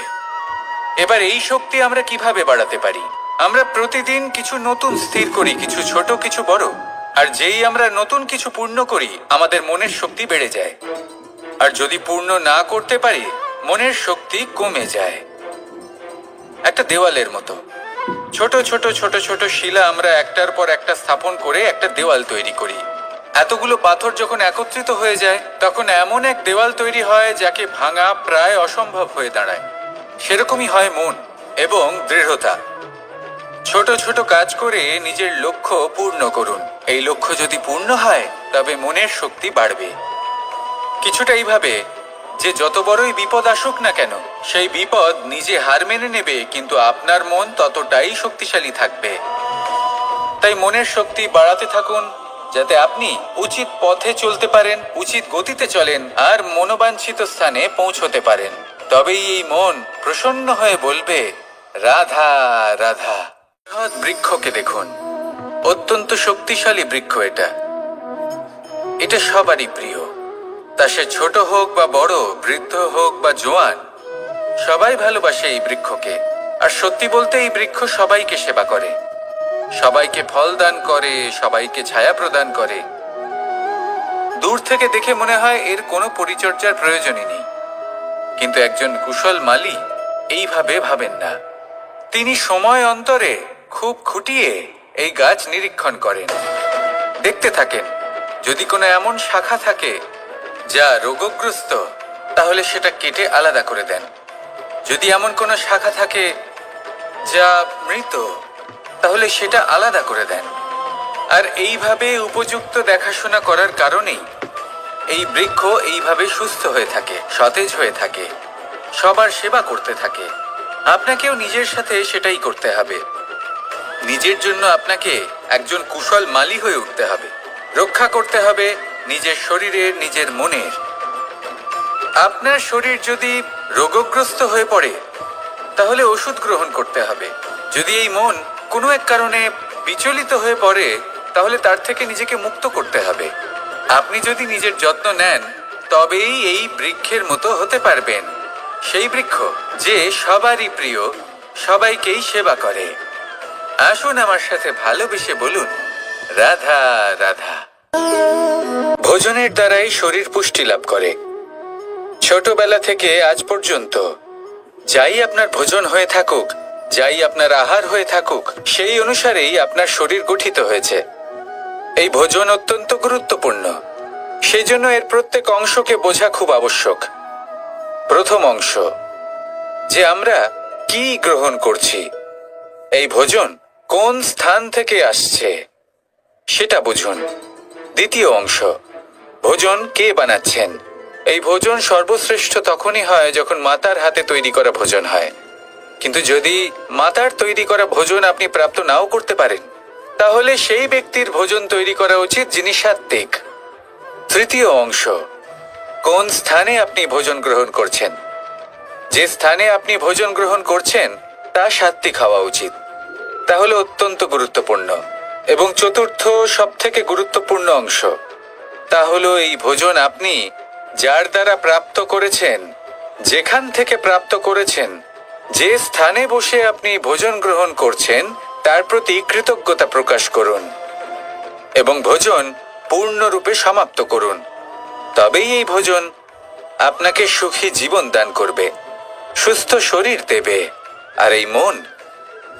এবার এই শক্তি আমরা কিভাবে বাড়াতে পারি? আমরা প্রতিদিন কিছু নতুন স্থির করি, কিছু ছোট, কিছু বড়। আর যেই আমরা নতুন কিছু পূর্ণ করি, আমাদের মনের শক্তি বেড়ে যায়। আর যদি পূর্ণ না করতে পারি, মনের শক্তি কমে যায়। একটা দেওয়ালের মতো ছোট ছোট ছোট ছোট শিলা আমরা একটার পর একটা স্থাপন করে একটা দেওয়াল তৈরি করি। এতগুলো পাথর যখন একত্রিত হয়ে যায়, তখন এমন এক দেওয়াল তৈরি হয় যাকে ভাঙা প্রায় অসম্ভব হয়ে দাঁড়ায়। সেরকমই হয় মন এবং দৃঢ়তা। ছোট ছোট কাজ করে নিজের লক্ষ্য পূর্ণ করুন। এই লক্ষ্য যদি পূর্ণ হয়, তবে মনের শক্তি বাড়বে। কিছুটা এইভাবে যে যত বড়ই বিপদ আসুক না কেন, সেই বিপদ নিজে হার মেনে নেবে, কিন্তু আপনার মন ততটাই শক্তিশালী থাকবে। তাই মনের শক্তি বাড়াতে থাকুন, যাতে আপনি উচিত পথে চলতে পারেন, উচিত গতিতে চলেন আর মনোবাঞ্ছিত স্থানে পৌঁছতে পারেন। তবেই এই মন প্রসন্ন হয়ে বলবে, রাধা রাধা। বৃক্ষকে দেখুন, অত্যন্ত শক্তিশালী বৃক্ষ। এটা সবারই প্রিয়। তা সে ছোট হোক বা বড়, বৃদ্ধ হোক বা জোয়ান, সবাই ভালোবাসে এই বৃক্ষকে। আর সত্যি বলতে এই বৃক্ষ সবাইকে সেবা করে, সবাইকে ফল দান করে, সবাইকে ছায়া প্রদান করে। দূর থেকে দেখে মনে হয় এর কোনো পরিচর্যার প্রয়োজনই নেই। কিন্তু একজন কুশল মালী এইভাবে ভাবেন না। তিনি সময় অন্তরে খুব খুঁটিয়ে এই গাছ নিরীক্ষণ করেন, দেখতে থাকেন। যদি কোনো এমন শাখা থাকে যা রোগগ্রস্ত, তাহলে সেটা কেটে আলাদা করে দেন। যদি এমন কোনো শাখা থাকে যা মৃত, তাহলে সেটা আলাদা করে দেন। আর এইভাবে উপযুক্ত দেখাশোনা করার কারণেই এই বৃক্ষ এইভাবে সুস্থ হয়ে থাকে, সতেজ হয়ে থাকে, সবার সেবা করতে থাকে। আপনাকেও নিজের সাথে সেটাই করতে হবে। নিজের জন্য আপনাকে একজন কুশল মালী হয়ে উঠতে হবে। রক্ষা করতে হবে নিজের শরীরের, নিজের মনের। আপনার শরীর যদি রোগগ্রস্ত হয়ে পড়ে, তাহলে ওষুধ গ্রহণ করতে হবে। যদি এই মন কোনো এক কারণে বিচলিত হয়ে পড়ে, তাহলে তার থেকে নিজেকে মুক্ত করতে হবে। আপনি যদি নিজের যত্ন নেন, তবেই এই বৃক্ষের মতো হতে পারবেন। সেই বৃক্ষ যে সবারই প্রিয়, সবাইকেই সেবা করে। আসুন আমার সাথে ভালোবেসে বলুন, রাধা রাধা। ভোজনের দ্বারাই শরীর পুষ্টি লাভ করে। ছোটবেলা থেকে আজ পর্যন্ত যাই আপনার ভোজন হয়ে থাকুক, যাই আপনার আহার হয়ে থাকুক, সেই অনুসারেই আপনার শরীর গঠিত হয়েছে। এই ভোজন অত্যন্ত গুরুত্বপূর্ণ, সেই জন্য এর প্রত্যেক অংশকে বোঝা খুব আবশ্যক। প্রথম অংশ, যে আমরা কি গ্রহণ করছি, এই ভোজন কোন স্থান থেকে আসছে সেটা বুঝুন। দ্বিতীয় অংশ, ভোজন কে বানাচ্ছেন। এই ভোজন সর্বশ্রেষ্ঠ তখনই হয় যখন মাতার হাতে তৈরি করা ভোজন হয়। কিন্তু যদি মাতার তৈরি করা ভোজন আপনি প্রাপ্ত নাও করতে পারেন, তাহলে সেই ব্যক্তির ভোজন তৈরি করা উচিত যিনি সাত্ত্বিক। তৃতীয় অংশ, কোন স্থানে আপনি ভোজন গ্রহণ করছেন। যে স্থানে আপনি ভোজন গ্রহণ করছেন তা সাত্ত্বিক হওয়া উচিত। তাহলে অত্যন্ত গুরুত্বপূর্ণ। এবং চতুর্থ সবথেকে গুরুত্বপূর্ণ অংশ, তা হলো এই ভোজন আপনি যার দ্বারা প্রাপ্ত করেছেন, যেখান থেকে প্রাপ্ত করেছেন, যে স্থানে বসে আপনি ভোজন গ্রহণ করছেন তার প্রতি কৃতজ্ঞতা প্রকাশ করুন এবং ভোজন পূর্ণরূপে সমাপ্ত করুন। তবেই এই ভোজন আপনাকে সুখী জীবন দান করবে, সুস্থ শরীর দেবে, আর এই মন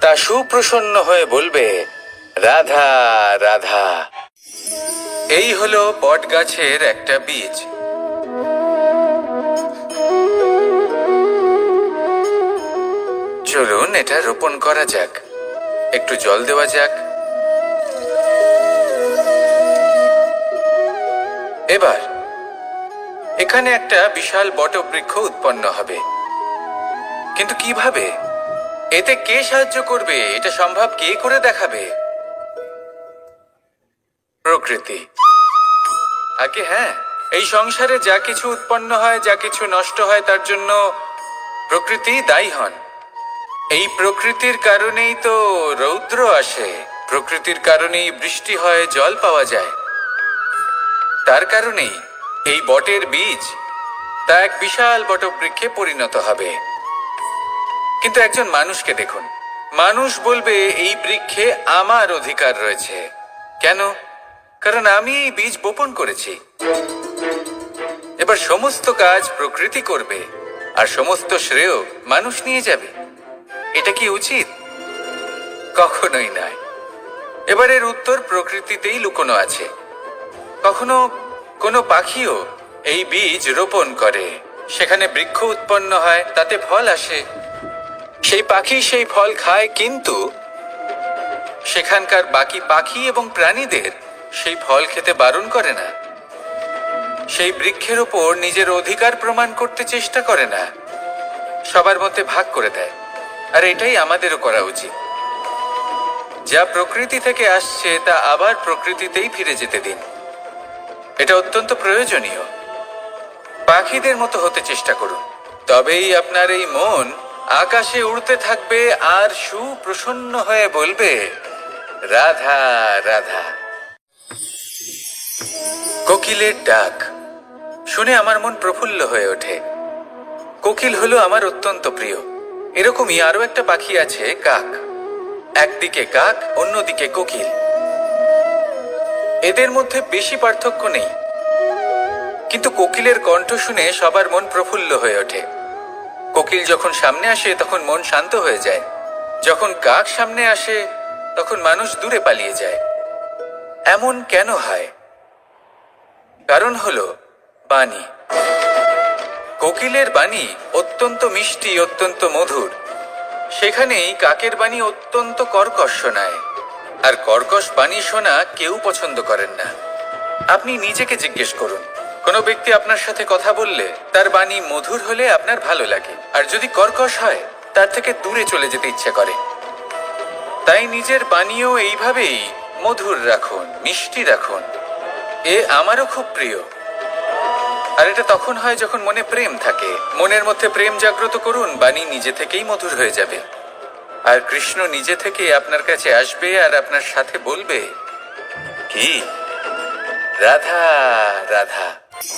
তা সুপ্রসন্ন হয়ে বলবে, রাধা রাধা। এই হলো বট গাছের একটা বীজ। চলুন এটা রোপণ করা যাক, একটু জল দেওয়া যাক। এবার এখানে একটা বিশাল বটবৃক্ষ উৎপন্ন হবে। কিন্তু কিভাবে? এতে কে সাহায্য করবে? এটা সম্ভব কে করে দেখাবে? প্রকৃতি। আগে হ্যাঁ, এই সংসারে যা কিছু উৎপন্ন হয়, যা কিছু নষ্ট হয়, তার জন্য প্রকৃতি দায়ী হন। এই প্রকৃতির কারণেই তো রৌদ্র আসে, প্রকৃতির কারণেই বৃষ্টি হয়, জল পাওয়া যায়। তার কারণেই এই বটের বীজ তা এক বিশাল বটবৃক্ষে পরিণত হবে। কিন্তু একজন মানুষকে দেখুন, মানুষ বলবে এই বৃক্ষে আমার অধিকার রয়েছে। কেন? কারণ আমি এই বীজ বপন করেছি। এবার সমস্ত কাজ প্রকৃতি করবে আর সমস্ত শ্রেয় মানুষ নিয়ে যাবে। এটা কি উচিত? কখনোই নয়। এবারের উত্তর প্রকৃতিতেই লুকোনো আছে। কখনো কোনো পাখিও এই বীজ রোপণ করে, সেখানে বৃক্ষ উৎপন্ন হয়, তাতে ফল আসে, সেই পাখি সেই ফল খায়, কিন্তু সেখানকার বাকি পাখি এবং প্রাণীদের সেই ফল খেতে বারণ করে না। সেই বৃক্ষের ওপর নিজের অধিকার প্রমাণ করতে চেষ্টা করে না, সবার মধ্যে ভাগ করে দেয়। আর এটাই আমাদেরও করা উচিত। যা প্রকৃতি থেকে আসছে তা আবার প্রকৃতিতেই ফিরে যেতে দিন। এটা অত্যন্ত প্রয়োজনীয়। পাখিদের মতো হতে চেষ্টা করুন, তবেই আপনার এই মন আকাশে উড়তে থাকবে আর সুপ্রসন্ন হয়ে বলবে, রাধা রাধা। কোকিলের ডাক শুনে আমার মন প্রফুল্ল হয়ে ওঠে। কোকিল হলো আমার অত্যন্ত প্রিয়। এরকমই আরো একটা পাখি আছে, কাক। একদিকে কাক, অন্যদিকে কোকিল। এদের মধ্যে বেশি পার্থক্য নেই, কিন্তু কোকিলের কণ্ঠ শুনে সবার মন প্রফুল্ল হয়ে ওঠে। কোকিল যখন সামনে আসে তখন মন শান্ত হয়ে যায়। যখন কাক সামনে আসে তখন মানুষ দূরে পালিয়ে যায়। এমন কেন হয়? কারণ হলো বাণী। কোকিলের বাণী অত্যন্ত মিষ্টি, অত্যন্ত মধুর। সেখানেই কাকের বাণী অত্যন্ত কর্কশ শোনায়, আর কর্কশ বাণী শোনা কেউ পছন্দ করেন না। আপনি নিজেকে জিজ্ঞেস করুন, কোনো ব্যক্তি আপনার সাথে কথা বললে তার বাণী মধুর হলে আপনার ভালো লাগে, আর যদি কর্কশ হয় তার থেকে দূরে চলে যেতে ইচ্ছে করে। তাই নিজের বাণীও এইভাবেই মধুর রাখুন, মিষ্টি রাখুন। এ আমারও খুব প্রিয়। আর এটা তখন হয় যখন মনে প্রেম থাকে। মনের মধ্যে প্রেম জাগ্রত করুন, বাণী নিজে থেকেই মধুর হয়ে যাবে। আর কৃষ্ণ নিজে থেকে আপনার কাছে আসবে আর আপনার সাথে বলবে, কি রাধা রাধা।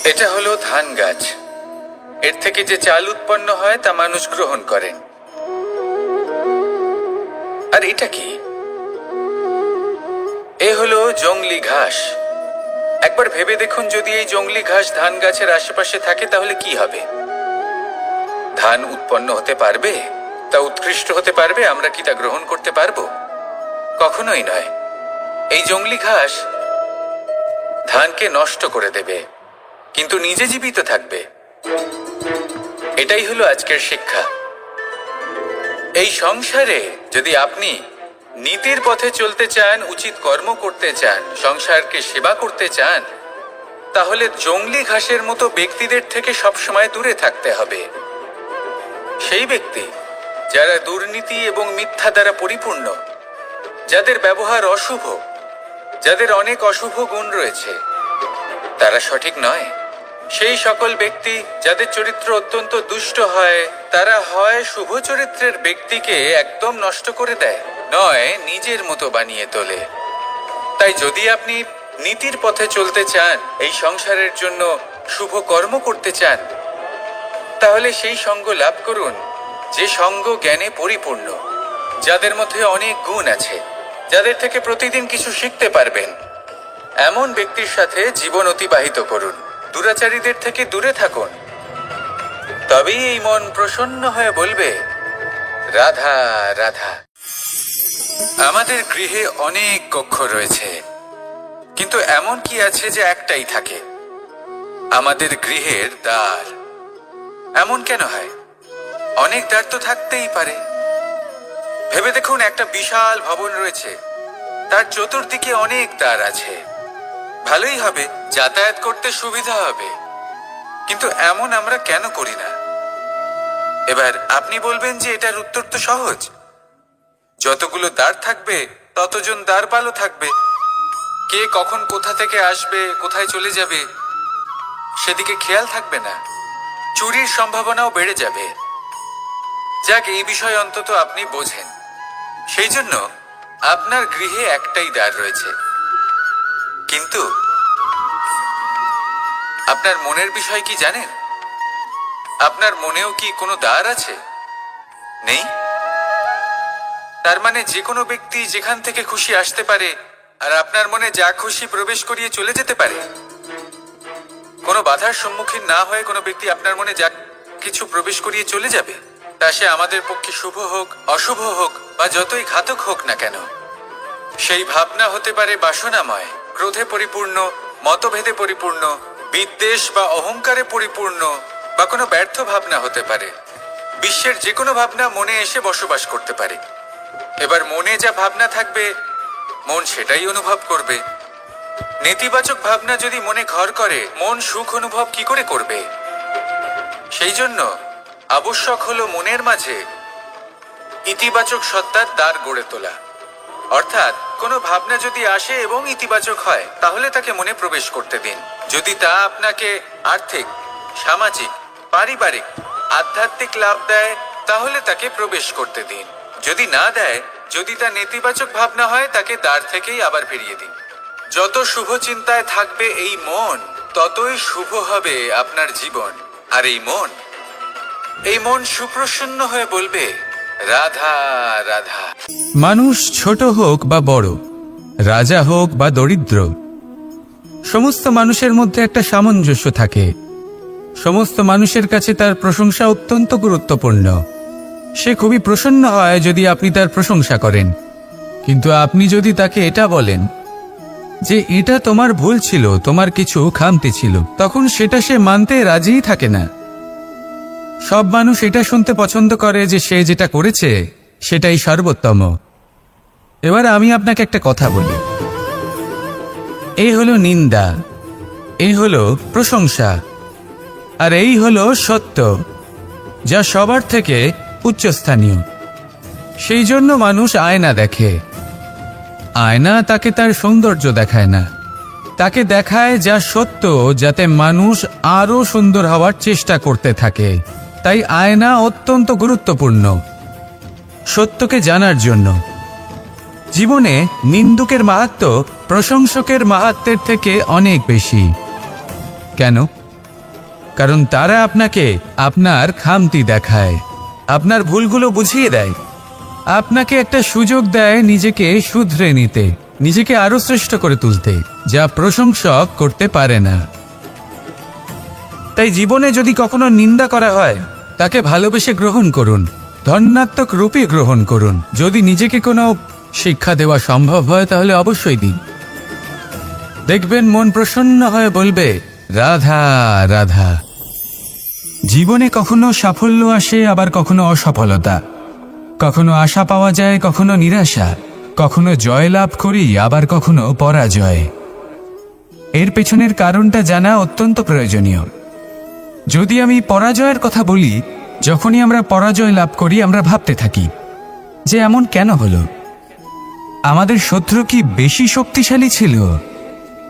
এটা হলো ধান গাছ। এর থেকে যে চাল উৎপন্ন হয় তা মানুষ গ্রহণ করেন। আর এটা কি? এ হলো জংলি ঘাস। একবার ভেবে দেখুন, যদি এই জংলি ঘাস ধান গাছের আশেপাশে থাকে তাহলে কি হবে? ধান উৎপন্ন হতে পারবে? তা উৎকৃষ্ট হতে পারবে? আমরা কি তা গ্রহণ করতে পারবো? কখনোই নয়। এই জংলি ঘাস ধানকে নষ্ট করে দেবে, কিন্তু নিজে জীবিত থাকবে। এটাই হলো আজকের শিক্ষা। এই সংসারে যদি আপনি নীতির পথে চলতে চান, উচিত কর্ম করতে চান, সংসারকে সেবা করতে চান, তাহলে জংলি ঘাসের মতো ব্যক্তিদের থেকে সবসময় দূরে থাকতে হবে। সেই ব্যক্তি যারা দুর্নীতি এবং মিথ্যা দ্বারা পরিপূর্ণ, যাদের ব্যবহার অশুভ, যাদের অনেক অশুভ গুণ রয়েছে, তারা সঠিক নয়। সেই সকল ব্যক্তি যাদের চরিত্র অত্যন্ত দুষ্ট হয়, তারা হয় শুভ চরিত্রের ব্যক্তিকে একদম নষ্ট করে দেয়, নয় নিজের মতো বানিয়ে তোলে। তাই যদি আপনি নীতির পথে চলতে চান, এই সংসারের জন্য শুভ কর্ম করতে চান, তাহলে সেই সঙ্গ লাভ করুন যে সঙ্গ জ্ঞানে পরিপূর্ণ, যাদের মধ্যে অনেক গুণ আছে, যাদের থেকে প্রতিদিন কিছু শিখতে পারবেন। এমন ব্যক্তির সাথে জীবন অতিবাহিত করুন, দুরাচারীদের থেকে দূরে থাকুন। তবেই এই মন প্রসন্ন হয়ে বলবে, রাধা রাধা। আমাদের গৃহে অনেক কক্ষ রয়েছে, কিন্তু এমন কি আছে যে একটাই থাকে? আমাদের গৃহের দ্বার। এমন কেন হয়? অনেক দ্বার তো থাকতেই পারে। ভেবে দেখুন, একটা বিশাল ভবন রয়েছে, তার চতুর্দিকে অনেক দ্বার আছে। ভালোই হবে, যাতায়াত করতে সুবিধা হবে, কিন্তু এমন আমরা কেন করি না? এবার আপনি বলবেন যে এটার উত্তর তো সহজ। যতগুলো দ্বার থাকবে ততজন দ্বারপালও থাকবে। কে কখন কোথা থেকে আসবে, কোথায় চলে যাবে, সেদিকে খেয়াল থাকবে না। চুরির সম্ভাবনাও বেড়ে যাবে। যাক, এই বিষয় অন্তত আপনি বোঝেন। সেই জন্য আপনার গৃহে একটাই দ্বার রয়েছে। কিন্তু আপনার মনের বিষয় কি জানেন? আপনার মনেও কি কোনো দ্বার আছে? নেই? তার মানে যে কোনো ব্যক্তি যেখান থেকে খুশি আসতে পারে, আর আপনার মনে যা খুশি প্রবেশ করিয়ে চলে যেতে পারে। কোনো বাধার সম্মুখীন না হয়ে কোনো ব্যক্তি আপনার মনে যা কিছু প্রবেশ করিয়ে চলে যাবে, তা সে আমাদের পক্ষে শুভ হোক, অশুভ হোক, বা যতই ঘাতক হোক না কেন। সেই ভাবনা হতে পারে বাসনাময়, ক্রোধে পরিপূর্ণ, মতভেদে পরিপূর্ণ, বিদ্বেষ বা অহংকারে পরিপূর্ণ, বা কোনো ব্যর্থ ভাবনা হতে পারে। বিশ্বের যে কোনো ভাবনা মনে এসে বসবাস করতে পারে। এবার মনে যা ভাবনা থাকবে, মন সেটাই অনুভব করবে। নেতিবাচক ভাবনা যদি মনে ঘর করে, মন সুখ অনুভব কি করে করবে? সেই জন্য আবশ্যক হলো মনের মাঝে ইতিবাচক সত্তার দ্বার গড়ে তোলা। অর্থাৎ কোনো ভাবনা যদি আসে এবং ইতিবাচক হয়, তাহলে তাকে মনে প্রবেশ করতে দিন। যদি তা আপনাকে আর্থিক, সামাজিক, পারিবারিক, আধ্যাত্মিক লাভ দেয়, তাহলে তাকে প্রবেশ করতে দিন। যদি না দেয়, যদি তা নেতিবাচক ভাবনা হয়, তাকে দ্বার থেকেই আবার ফিরিয়ে দিন। যত শুভ চিন্তায় থাকবে এই মন, ততই শুভ হবে আপনার জীবন। আর এই মন সুপ্রসন্ন হয়ে বলবে, রাধা রাধা। মানুষ ছোট হোক বা বড়, রাজা হোক বা দরিদ্র, সমস্ত মানুষের মধ্যে একটা সামঞ্জস্য থাকে। সমস্ত মানুষের কাছে তার প্রশংসা অত্যন্ত গুরুত্বপূর্ণ। সে খুবই প্রসন্ন হয় যদি আপনি তার প্রশংসা করেন। কিন্তু আপনি যদি তাকে এটা বলেন যে এটা তোমার ভুল ছিল, তোমার কিছু খামতি ছিল, তখন সেটা সে মানতে রাজিই থাকে না। সব মানুষ এটা শুনতে পছন্দ করে যে সে যেটা করেছে সেটাই সর্বোত্তম। এবার আমি আপনাকে একটা কথা বলি। এই হলো নিন্দা, এই হলো প্রশংসা, আর এই হলো সত্য, যা সবার থেকে উচ্চস্থানীয়। সেই জন্য মানুষ আয়না দেখে। আয়না তাকে তার সৌন্দর্য দেখায় না, তাকে দেখায় যা সত্য, যাতে মানুষ আরো সুন্দর হওয়ার চেষ্টা করতে থাকে। তাই আয়না অত্যন্ত গুরুত্বপূর্ণ সত্যকে জানার জন্য। জীবনে নিন্দুকের মাহাত্ম্য প্রশংসকের মাহাত্ম্যের থেকে অনেক বেশি। কেন? কারণ তারা আপনাকে আপনার খামতি দেখায়, আপনার ভুলগুলো বুঝিয়ে দেয়, আপনাকে একটা সুযোগ দেয় নিজেকে শুধরে নিতে, নিজেকে আরো শ্রেষ্ঠ করে তুলতে, যা প্রশংসক করতে পারে না। তাই জীবনে যদি কখনো নিন্দা করা হয়, তাকে ভালোবেসে গ্রহণ করুন, ধন্যাত্মক রূপে গ্রহণ করুন। যদি নিজেকে কোনো শিক্ষা দেওয়া সম্ভব হয় তাহলে অবশ্যই দিন। দেখবেন মন প্রসন্ন হয়ে বলবে, রাধা রাধা। জীবনে কখনো সাফল্য আসে, আবার কখনো অসফলতা, কখনো আশা পাওয়া যায়, কখনো নিরাশা, কখনো জয় লাভ করি, আবার কখনো পরাজয়। এর পেছনের কারণটা জানা অত্যন্ত প্রয়োজনীয়। যদি আমি পরাজয়ের কথা বলি, যখনই আমরা পরাজয় লাভ করি আমরা ভাবতে থাকি যে এমন কেন হলো? আমাদের শত্রু কি বেশি শক্তিশালী ছিল,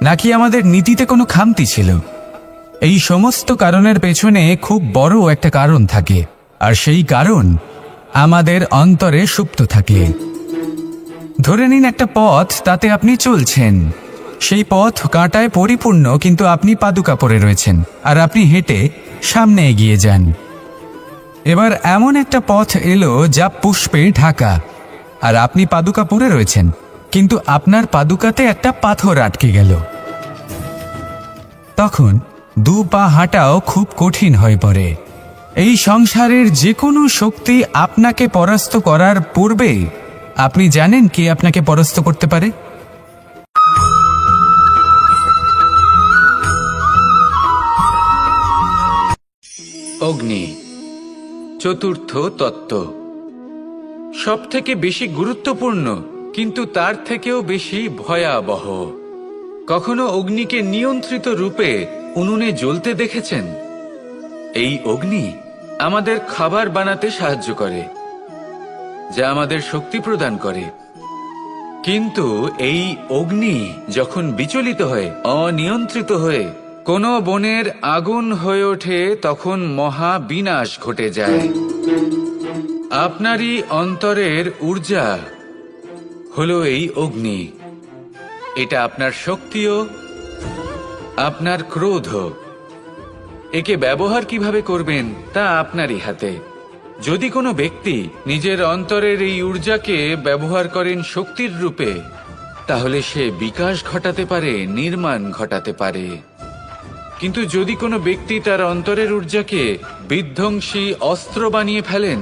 নাকি আমাদের নীতিতে কোনো খামতি ছিল? এই সমস্ত কারণের পেছনে খুব বড় একটা কারণ থাকে, আর সেই কারণ আমাদের অন্তরে সুপ্ত থাকে। ধরে নিন একটা পথ, তাতে আপনি চলছেন। সেই পথ কাঁটায় পরিপূর্ণ, কিন্তু আপনি পাদুকা পরে রয়েছেন আর আপনি হেঁটে সামনে এগিয়ে যান। এবার এমন একটা পথ এলো যা পুষ্পে ঢাকা, আর আপনি পাদুকা পরে রয়েছেন, কিন্তু আপনার পাদুকাতে একটা পাথর আটকে গেল। তখন দু পা হাঁটাও খুব কঠিন হয়ে পড়ে। এই সংসারের যে কোনো শক্তি আপনাকে পরাস্ত করার পূর্বে আপনি জানেন কে আপনাকে পরাস্ত করতে পারে? অগ্নি, চতুর্থ তত্ত্ব, সব থেকে বেশি গুরুত্বপূর্ণ, কিন্তু তার থেকেও বেশি ভয়াবহ। কখনো অগ্নিকে নিয়ন্ত্রিত রূপে উনুনে জ্বলতে দেখেছেন? এই অগ্নি আমাদের খাবার বানাতে সাহায্য করে, যা আমাদের শক্তি প্রদান করে। কিন্তু এই অগ্নি যখন বিচলিত হয়ে, অনিয়ন্ত্রিত হয়ে কোনো বনের আগুন হয়ে ওঠে, তখন মহা বিনাশ ঘটে যায়। আপনারই অন্তরের ঊর্জা হলো এই অগ্নি। এটা আপনার শক্তিও, আপনার ক্রোধ। একে ব্যবহার কিভাবে করবেন তা আপনারই হাতে। যদি কোনো ব্যক্তি নিজের অন্তরের এই ঊর্জাকে ব্যবহার করেন শক্তির রূপে, তাহলে সে বিকাশ ঘটাতে পারে, নির্মাণ ঘটাতে পারে। কিন্তু যদি কোনো ব্যক্তি তার অন্তরের ঊর্জাকে বিধ্বংসী অস্ত্র বানিয়ে ফেলেন,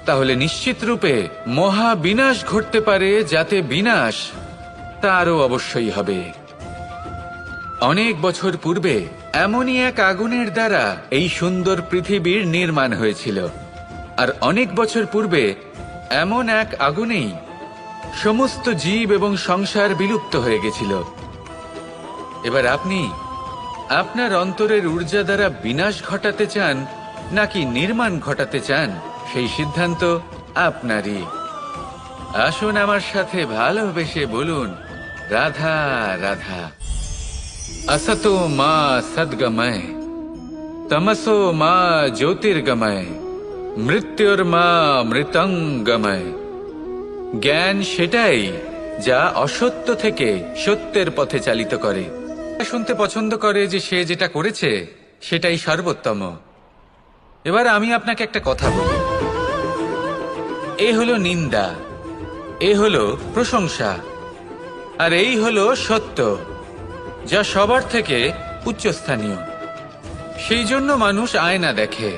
তাহলে নিশ্চিত রূপে মহা বিনাশ ঘটতে পারে, যাতে বিনাশ তারও অবশ্যই হবে। অনেক বছর পূর্বে এমনই এক আগুনের দ্বারা এই সুন্দর পৃথিবীর নির্মাণ হয়েছিল, আর অনেক বছর পূর্বে এমন এক আগুনেই সমস্ত জীব এবং সংসার বিলুপ্ত হয়ে গেছিল। এবার আপনি আপনার অন্তরের ঊর্জা দ্বারা বিনাশ ঘটাতে চান নাকি নির্মাণ ঘটাতে চান, সেই সিদ্ধান্ত আপনারই। আসুন আমার সাথে ভালোবেসে বলুন, রাধা রাধা। असतो मा सद्गमय, तमसो मा ज्योतिर्गमय, মৃত্যুর্মা মৃতঙ্গময়। জ্ঞান সেটাই যা অসত্য থেকে সত্যের পথে চালিত করে। শুনতে পছন্দ করে যে সে যেটা করেছে সেটাই সর্বোত্তম। এবার আমি আপনাকে একটা কথা বলি। এ হলো নিন্দা, এ হলো প্রশংসা, আর এই হলো সত্য, যা সবার থেকে উচ্চস্থানীয়। সেই জন্য মানুষ আয়না দেখে।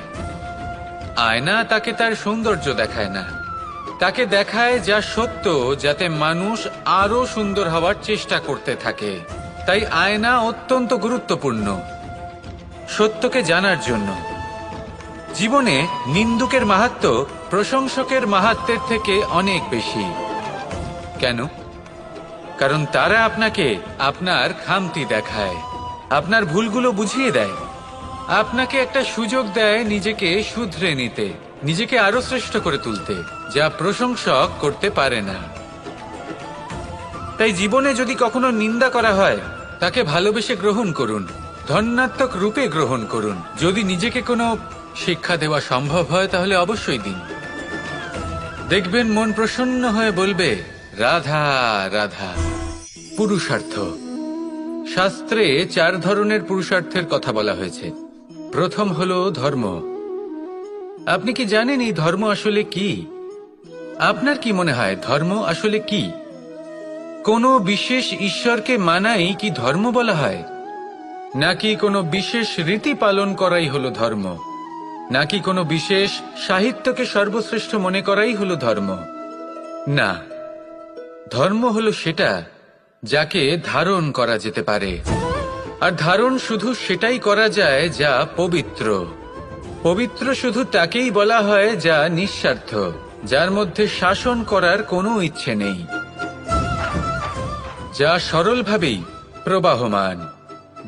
আয়না তাকে তার সৌন্দর্য দেখায় না, তাকে দেখায় যা সত্য, যাতে মানুষ আরো সুন্দর হওয়ার চেষ্টা করতে থাকে। তাই আয়না অত্যন্ত গুরুত্বপূর্ণ সত্যকে জানার জন্য। জীবনে নিন্দুকের মাহাত্ম্য প্রশংসকের মাহাত্ম্যের থেকে অনেক বেশি। কেন? কারণ তারা আপনাকে আপনার খামতি দেখায়, আপনার ভুলগুলো বুঝিয়ে দেয়, আপনাকে একটা সুযোগ দেয় নিজেকে শুধরে নিতে, নিজেকে আরো শ্রেষ্ঠ করে তুলতে, যা প্রশংসক করতে পারে না। তাই জীবনে যদি কখনো নিন্দা করা হয়, তাকে ভালোবেসে গ্রহণ করুন, ধন্যাত্মক রূপে গ্রহণ করুন। যদি নিজেকে কোনো শিক্ষা দেওয়া সম্ভব হয় তাহলে অবশ্যই দিন। দেখবেন মন প্রসন্ন হয়ে বলবে, রাধা রাধা। পুরুষার্থ। শাস্ত্রে 4 ধরনের পুরুষার্থের কথা বলা হয়েছে। প্রথম হলো ধর্ম। আপনি কি জানেন এই ধর্ম আসলে কি? আপনার কি মনে হয় ধর্ম আসলে কি? কোনো বিশেষ ঈশ্বরকে মানাই কি ধর্ম বলা হয়, নাকি কোনো বিশেষ রীতি পালন করাই হলো ধর্ম, নাকি কোনো বিশেষ সাহিত্যকে সর্বশ্রেষ্ঠ মনে করাই হলো ধর্ম? না, ধর্ম হলো সেটা যাকে ধারণ করা যেতে পারে, আর ধারণ শুধু সেটাই করা যায় যা পবিত্র। পবিত্র শুধু তাকেই বলা হয় যা নিঃস্বার্থ, যার মধ্যে শাসন করার কোনো ইচ্ছে নেই, যা সরলভাবেই প্রবাহমান,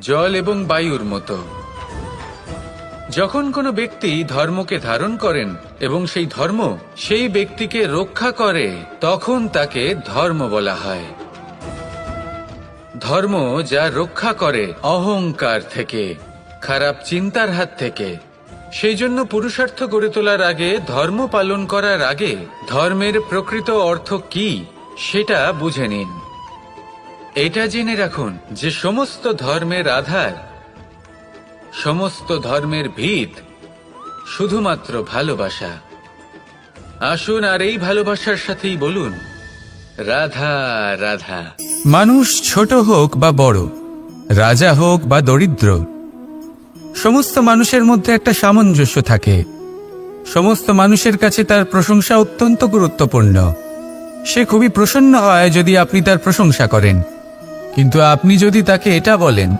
জল এবং বায়ুর মতো। যখন কোনো ব্যক্তি ধর্মকে ধারণ করেন এবং সেই ধর্ম সেই ব্যক্তিকে রক্ষা করে, তখন তাকে ধর্ম বলা হয়। ধর্ম যা রক্ষা করে অহংকার থেকে, খারাপ চিন্তার হাত থেকে। সেই জন্য পুরুষার্থ গড়ে তোলার আগে, ধর্ম পালন করার আগে ধর্মের প্রকৃত অর্থ কি সেটা বুঝে নিন। এটা জেনে রাখুন যে সমস্ত ধর্মের আধার, সমস্ত ধর্মের ভিত শুধুমাত্র ভালোবাসা। আসুন আর এই ভালোবাসার সাথেই বলুন রাধা রাধা। মানুষ ছোট হোক বা বড়, রাজা হোক বা দরিদ্র, সমস্ত মানুষের মধ্যে একটা সামঞ্জস্য থাকে। সমস্ত মানুষের কাছে তার প্রশংসা অত্যন্ত গুরুত্বপূর্ণ। সে খুবই প্রসন্ন হয় যদি আপনি তার প্রশংসা করেন, কিন্তু আপনি যদি তাকে এটা বলেন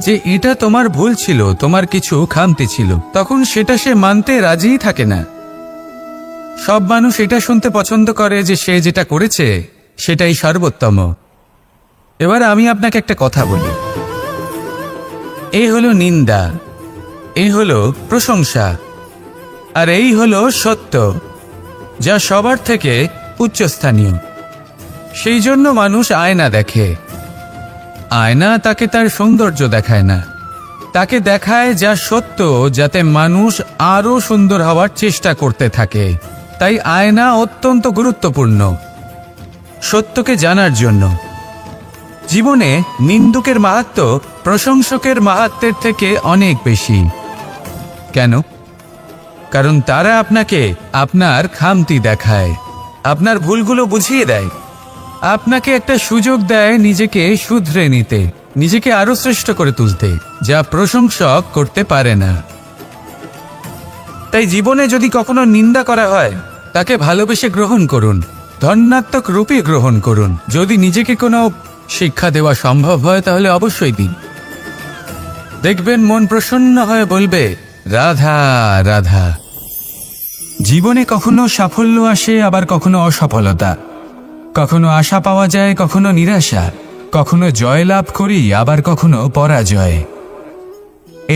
যে এটা তোমার ভুল ছিল, তোমার কিছু খামতি ছিল, তখন সেটা সে মানতে রাজিই থাকে না। সব মানুষ এটা শুনতে পছন্দ করে যে সে যেটা করেছে সেটাই সর্বোত্তম। এবার আমি আপনাকে একটা কথা বলি, এই হলো নিন্দা, এই হলো প্রশংসা, আর এই হলো সত্য, যা সবার থেকে উচ্চস্থানীয়। সেই জন্য মানুষ আয়না দেখে। আয়না তাকে তার সৌন্দর্য দেখায় না, তাকে দেখায় যা সত্য, যাতে মানুষ আরো সুন্দর হওয়ার চেষ্টা করতে থাকে। তাই আয়না অত্যন্ত গুরুত্বপূর্ণ সত্যকে জানার জন্য। জীবনে নিন্দুকের মাহাত্ম্য প্রশংসকের মাহাত্ম্যের থেকে অনেক বেশি। কেন? কারণ তারা আপনাকে আপনার খামতি দেখায়, আপনার ভুলগুলো বুঝিয়ে দেয়, আপনাকে একটা সুযোগ দেয় নিজেকে শুধরে নিতে, নিজেকে আরো শ্রেষ্ঠ করে তুলতে, যা প্রশংসক করতে পারে না। তাই জীবনে যদি কখনো নিন্দা করা হয়, তাকে ভালোবেসে গ্রহণ করুন, ধন্যাত্মক রূপে গ্রহণ করুন। যদি নিজেকে কোনো শিক্ষা দেওয়া সম্ভব হয় তাহলে অবশ্যই দিন। দেখবেন মন প্রসন্ন হয়ে বলবে রাধা রাধা। জীবনে কখনো সাফল্য আসে, আবার কখনো অসফলতা, কখনো আশা পাওয়া যায়, কখনো নিরাশা, কখনো জয় লাভ করি, আবার কখনো পরাজয়।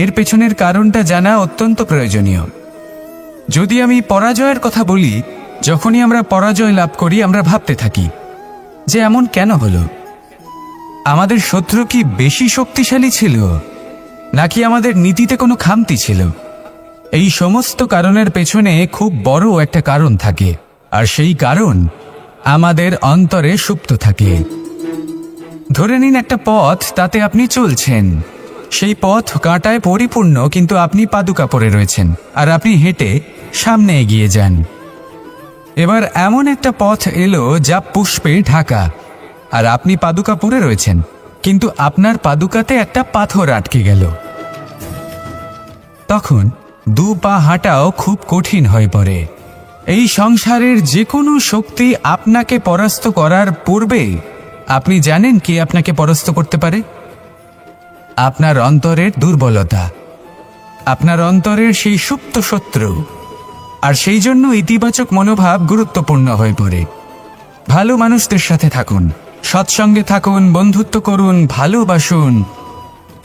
এর পেছনের কারণটা জানা অত্যন্ত প্রয়োজনীয়। যদি আমি পরাজয়ের কথা বলি, যখনই আমরা পরাজয় লাভ করি আমরা ভাবতে থাকি যে এমন কেন হলো? আমাদের শত্রু কি বেশি শক্তিশালী ছিল, নাকি আমাদের নীতিতে কোনো খামতি ছিল? এই সমস্ত কারণের পেছনে খুব বড় একটা কারণ থাকে, আর সেই কারণ আমাদের অন্তরে সুপ্ত থাকে। ধরে নিন একটা পথ, তাতে আপনি চলছেন, সেই পথ কাঁটায় পরিপূর্ণ, কিন্তু আপনি পাদুকা পরে রয়েছেন আর আপনি হেঁটে সামনে এগিয়ে যান। এবার এমন একটা পথ এলো যা পুষ্পে ঢাকা, আর আপনি পাদুকা পরে রয়েছেন, কিন্তু আপনার পাদুকাতে একটা পাথর আটকে গেল। তখন দু পা হাঁটাও খুব কঠিন হয়ে পড়ে। এই সংসারের যে কোনো শক্তি আপনাকে পরাস্ত করার পূর্বে আপনি জানেন কি আপনাকে পরাস্ত করতে পারে? আপনার অন্তরের দুর্বলতা, আপনার অন্তরের সেই সুপ্ত শত্রু। আর সেই জন্য ইতিবাচক মনোভাব গুরুত্বপূর্ণ হয়ে পড়ে। ভালো মানুষদের সাথে থাকুন, সৎসঙ্গে থাকুন, বন্ধুত্ব করুন, ভালোবাসুন।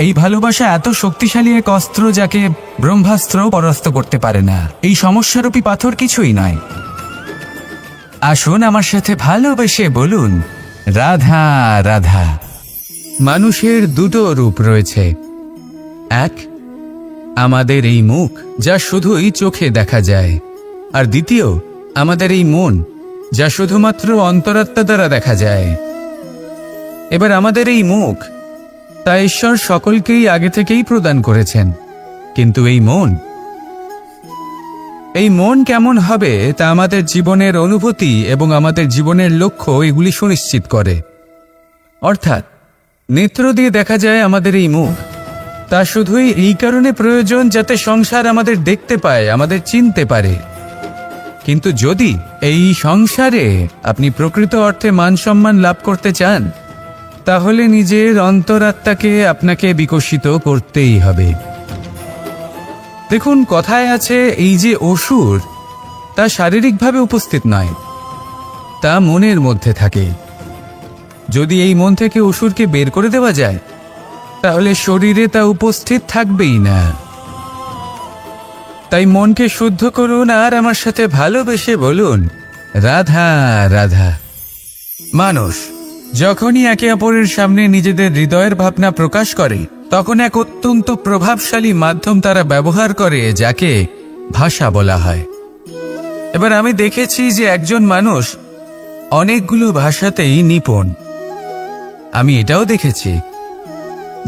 এই ভালোবাসা এত শক্তিশালী এক অস্ত্র যাকে ব্রহ্মাস্ত্র পরাস্ত করতে পারে না। এই সমস্যারূপী পাথর কিছুই নয়। আসুন আমার সাথে ভালোবেসে বলুন রাধা রাধা। মানুষের দুটো রূপ রয়েছে, এক আমাদের এই মুখ যা শুধুই চোখে দেখা যায়, আর দ্বিতীয় আমাদের এই মন যা শুধুমাত্র অন্তরাত্মা দ্বারা দেখা যায়। এবার আমাদের এই মুখ তা ঈশ্বর সকলকেই আগে থেকেই প্রদান করেছেন, কিন্তু এই মন কেমন হবে তা আমাদের জীবনের অনুভূতি এবং আমাদের জীবনের লক্ষ্য এগুলি সুনিশ্চিত করে। অর্থাৎ নেত্র দিয়ে দেখা যায় আমাদের এই মুখ, তা শুধুই এই কারণে প্রয়োজন যাতে সংসার আমাদের দেখতে পায়, আমাদের চিনতে পারে। কিন্তু যদি এই সংসারে আপনি প্রকৃত অর্থে মান সম্মান লাভ করতে চান, তাহলে নিজের অন্তরাত্মাকে আপনাকে বিকশিত করতেই হবে। দেখুন, কথায় আছে এই যে অসুর, তা শারীরিকভাবে উপস্থিত নয়, তা মনের মধ্যে থাকে। যদি এই মন থেকে অসুরকে বের করে দেওয়া যায়, তাহলে শরীরে তা উপস্থিত থাকবেই না। তাই মনকে শুদ্ধ করুন আর আমার সাথে ভালোবেসে বলুন, রাধা রাধা। মানুষ যখনই একে অপরের সামনে নিজেদের হৃদয়ের ভাবনা প্রকাশ করে, তখন এক অত্যন্ত প্রভাবশালী মাধ্যম তারা ব্যবহার করে, যাকে ভাষা বলা হয়। এবার আমি দেখেছি যে একজন মানুষ অনেকগুলো ভাষাতেই নিপুণ। আমি এটাও দেখেছি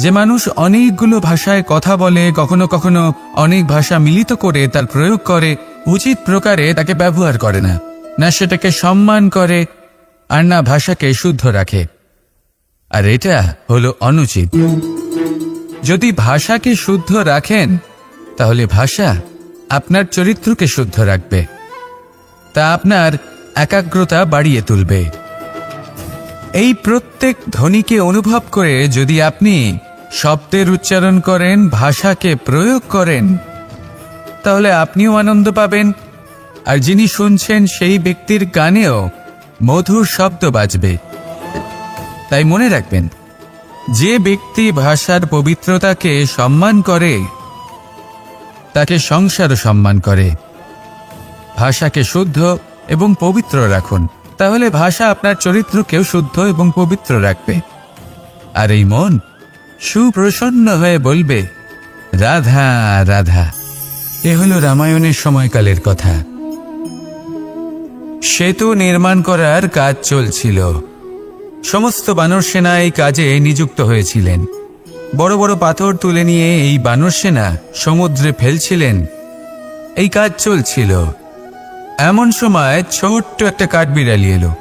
যে মানুষ অনেকগুলো ভাষায় কথা বলে, কখনো কখনো অনেক ভাষা মিলিত করে তার প্রয়োগ করে, উচিত প্রকারে তাকে ব্যবহার করে না, না সেটাকে সম্মান করে, আর না ভাষাকে শুদ্ধ রাখে। আর এটা হলো অনুচিত। যদি ভাষাকে শুদ্ধ রাখেন, তাহলে ভাষা আপনার চরিত্রকে শুদ্ধ রাখবে, তা আপনার একাগ্রতা বাড়িয়ে তুলবে। এই প্রত্যেক ধ্বনিকে অনুভব করে যদি আপনি শব্দের উচ্চারণ করেন, ভাষাকে প্রয়োগ করেন, তাহলে আপনিও আনন্দ পাবেন, আর যিনি শুনছেন সেই ব্যক্তির কানেও মধুর শব্দ বাজবে। তাই মনে রাখবেন, যে ব্যক্তি ভাষার পবিত্রতাকে সম্মান করে, তাকে সংসারও সম্মান করে। ভাষাকে শুদ্ধ এবং পবিত্র রাখুন, তাহলে ভাষা আপনার চরিত্রকেও শুদ্ধ এবং পবিত্র রাখবে। আর এই মন সুপ্রসন্ন হয়ে বলবে, রাধা রাধা। এ হলো রামায়ণের সময়কালের কথা। সেতু নির্মাণ করার কাজ চলছিল। সমস্ত বানর সেনা এই কাজে নিযুক্ত হয়েছিলেন। বড় বড় পাথর তুলে নিয়ে এই বানর সেনা সমুদ্রে ফেলছিলেন। এই কাজ চলছিল। এমন সময় ছোট্ট একটা কাঠবিড়ালি এলো।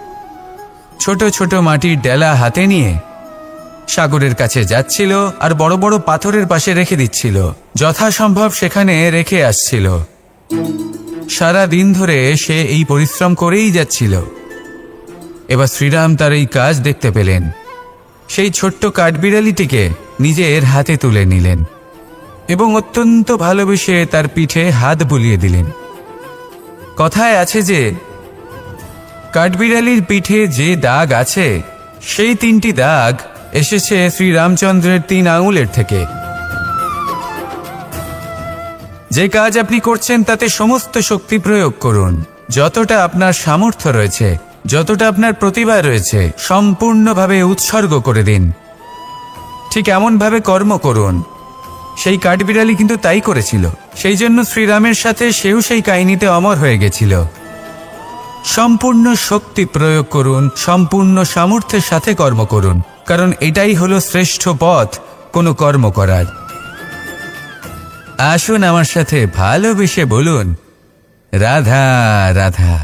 ছোট ছোট মাটির ডেলা হাতে নিয়ে সাগরের কাছে যাচ্ছিল, আর বড় বড় পাথরের পাশে রেখে দিচ্ছিল, যথাসম্ভব সেখানে রেখে আসছিল। সারা দিন ধরে সে এই পরিশ্রম করেই যাচ্ছিল। এবার শ্রীরাম তার এই কাজ দেখতে পেলেন। সেই ছোট্ট কাঠবিড়ালিটিকে নিজের হাতে তুলে নিলেন এবং অত্যন্ত ভালোবেসে তার পিঠে হাত বুলিয়ে দিলেন। কথায় আছে যে কাঠবিড়ালির পিঠে যে দাগ আছে, সেই 3টি দাগ এসেছে শ্রীরামচন্দ্রের 3 আঙুলের থেকে। যে কাজ আপনি করছেন তাতে সমস্ত শক্তি প্রয়োগ করুন। যতটা আপনার সামর্থ্য রয়েছে, যতটা আপনার প্রতিভা রয়েছে, সম্পূর্ণভাবে উৎসর্গ করে দিন। ঠিক এমনভাবে কর্ম করুন। সেই কাঠবিড়ালি কিন্তু তাই করেছিল। সেই জন্য শ্রীরামের সাথে সেও সেই কাহিনীতে অমর হয়ে গেছিল। সম্পূর্ণ শক্তি প্রয়োগ করুন, সম্পূর্ণ সামর্থ্যের সাথে কর্ম করুন, কারণ এটাই হলো শ্রেষ্ঠ পথ কোনো কর্ম করার। আসুন আমার সাথে ভালোবেসে বলুন, রাধা রাধা।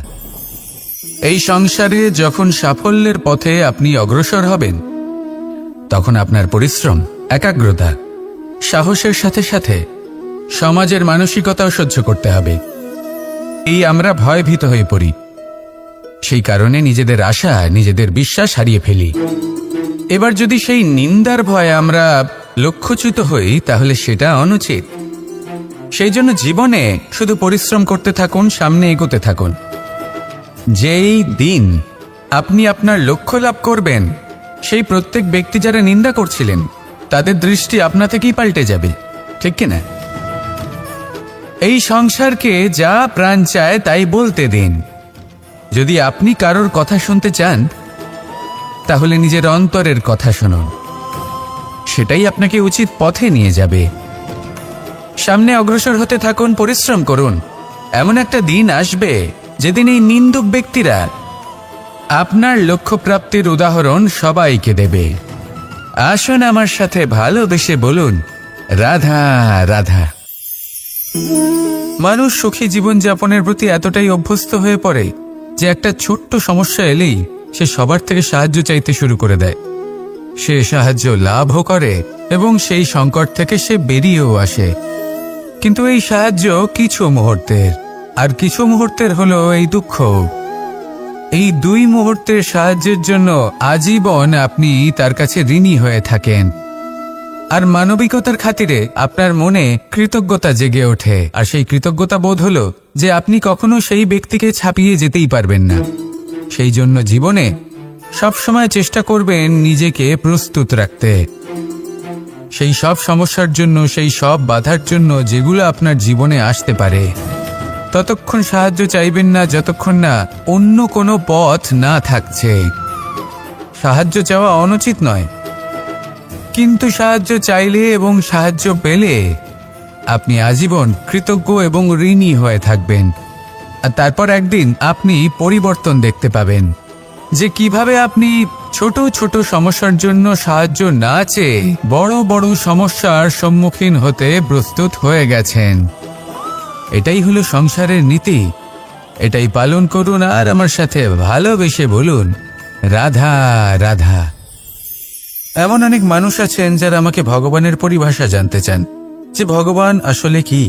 এই সংসারে যখন সাফল্যের পথে আপনি অগ্রসর হবেন, তখন আপনার পরিশ্রম, একাগ্রতা, সাহসের সাথে সাথে সমাজের মানসিকতাও সহ্য করতে হবে। এই আমরা ভয়ভীত হয়ে পড়ি। সেই কারণে নিজেদের আশা, নিজেদের বিশ্বাস হারিয়ে ফেলি। এবার যদি সেই নিন্দার ভয়ে আমরা লক্ষ্যচ্যুত হই, তাহলে সেটা অনুচিত। সেই জন্য জীবনে শুধু পরিশ্রম করতে থাকুন, সামনে এগোতে থাকুন। যেই দিন আপনি আপনার লক্ষ্য লাভ করবেন, সেই প্রত্যেক ব্যক্তি যারা নিন্দা করছিলেন, তাদের দৃষ্টি আপনা থেকেই পাল্টে যাবে, ঠিক কিনা? এই সংসারকে যা প্রাণ চায় তাই বলতে দিন। যদি আপনি কারোর কথা শুনতে চান, তাহলে নিজের অন্তরের কথা শুনুন। সেটাই আপনাকে উচিত পথে নিয়ে যাবে। সামনে অগ্রসর হতে থাকুন, পরিশ্রম করুন। এমন একটা দিন আসবে যেদিন এই নিন্দুক ব্যক্তিরা আপনার লক্ষ্যপ্রাপ্তির উদাহরণ সবাইকে দেবে। আসুন আমার সাথে ভালোবেসে বলুন, রাধা রাধা। মানুষ সুখী জীবনযাপনের প্রতি এতটাই অভ্যস্ত হয়ে পড়ে যে একটা ছোট্ট সমস্যা এলেই সে সবার থেকে সাহায্য চাইতে শুরু করে দেয়। সে সাহায্য লাভও করে এবং সেই সংকট থেকে সে বেরিয়েও আসে। কিন্তু এই সাহায্য কিছু মুহূর্তের, আর কিছু মুহূর্তের হলো এই দুঃখ। এই দুই মুহূর্তের সাহায্যের জন্য আজীবন আপনি তার কাছে ঋণী হয়ে থাকেন। আর মানবিকতার খাতিরে আপনার মনে কৃতজ্ঞতা জেগে ওঠে, আর সেই কৃতজ্ঞতা বোধ হলো যে আপনি কখনো সেই ব্যক্তিকে ছাপিয়ে যেতেই পারবেন না। সেই জন্য জীবনে সবসময় চেষ্টা করবেন নিজেকে প্রস্তুত রাখতে সেই সব সমস্যার জন্য, সেই সব বাধার জন্য যেগুলো আপনার জীবনে আসতে পারে। ততক্ষণ সাহায্য চাইবেন না যতক্ষণ না অন্য কোনো পথ না থাকছে। সাহায্য চাওয়া অনুচিত নয়, কিন্তু সাহায্য চাইলে এবং সাহায্য পেলে আপনি আজীবন কৃতজ্ঞ এবং ঋণী হয়ে থাকবেন। আর তারপর একদিন আপনি পরিবর্তন দেখতে পাবেন যে কিভাবে আপনি ছোট ছোট সমস্যার জন্য সাহায্য না চেয়ে বড় বড় সমস্যার সম্মুখীন হতে প্রস্তুত হয়ে গেছেন। এটাই হলো সংসারের নীতি। এটাই পালন করুন আর আমার সাথে ভালোবেসে বলুন, রাধা রাধা। এমন অনেক মানুষ আছেন যারা আমাকে ভগবানের পরিভাষা জানতে চান, যে ভগবান আসলে কি,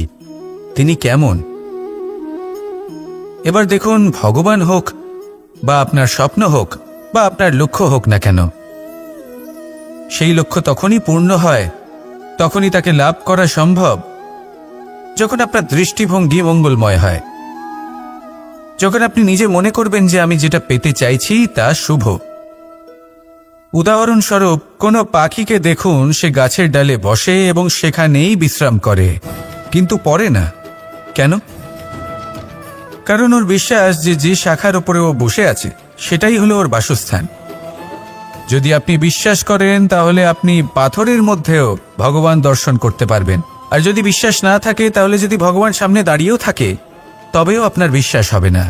তিনি কেমন। এবার দেখুন, ভগবান হোক বা আপনার স্বপ্ন হোক বা আপনার লক্ষ্য হোক না কেন, সেই লক্ষ্য তখনই পূর্ণ হয়, তখনই তাকে লাভ করা সম্ভব যখন আপনার দৃষ্টিভঙ্গি মঙ্গলময় হয়, যখন আপনি নিজে মনে করবেন যে আমি যেটা পেতে চাইছি তা শুভ। উদাহরণস্বরূপ, কোনো পাখিকে দেখুন, সে গাছের ডালে বসে এবং সেখানেই বিশ্রাম করে, কিন্তু পড়ে না। কেন? কারণ ওর বিশ্বাস যে যে শাখার উপরে ও বসে আছে সেটাই হলো ওর বাসস্থান। যদি আপনি বিশ্বাস করেন তাহলে আপনি পাথরের মধ্যেও ভগবান দর্শন করতে পারবেন। আর যদি বিশ্বাস না থাকে, তাহলে যদি ভগবান সামনে দাঁড়িয়েও থাকে তবেও আপনার বিশ্বাস হবে না।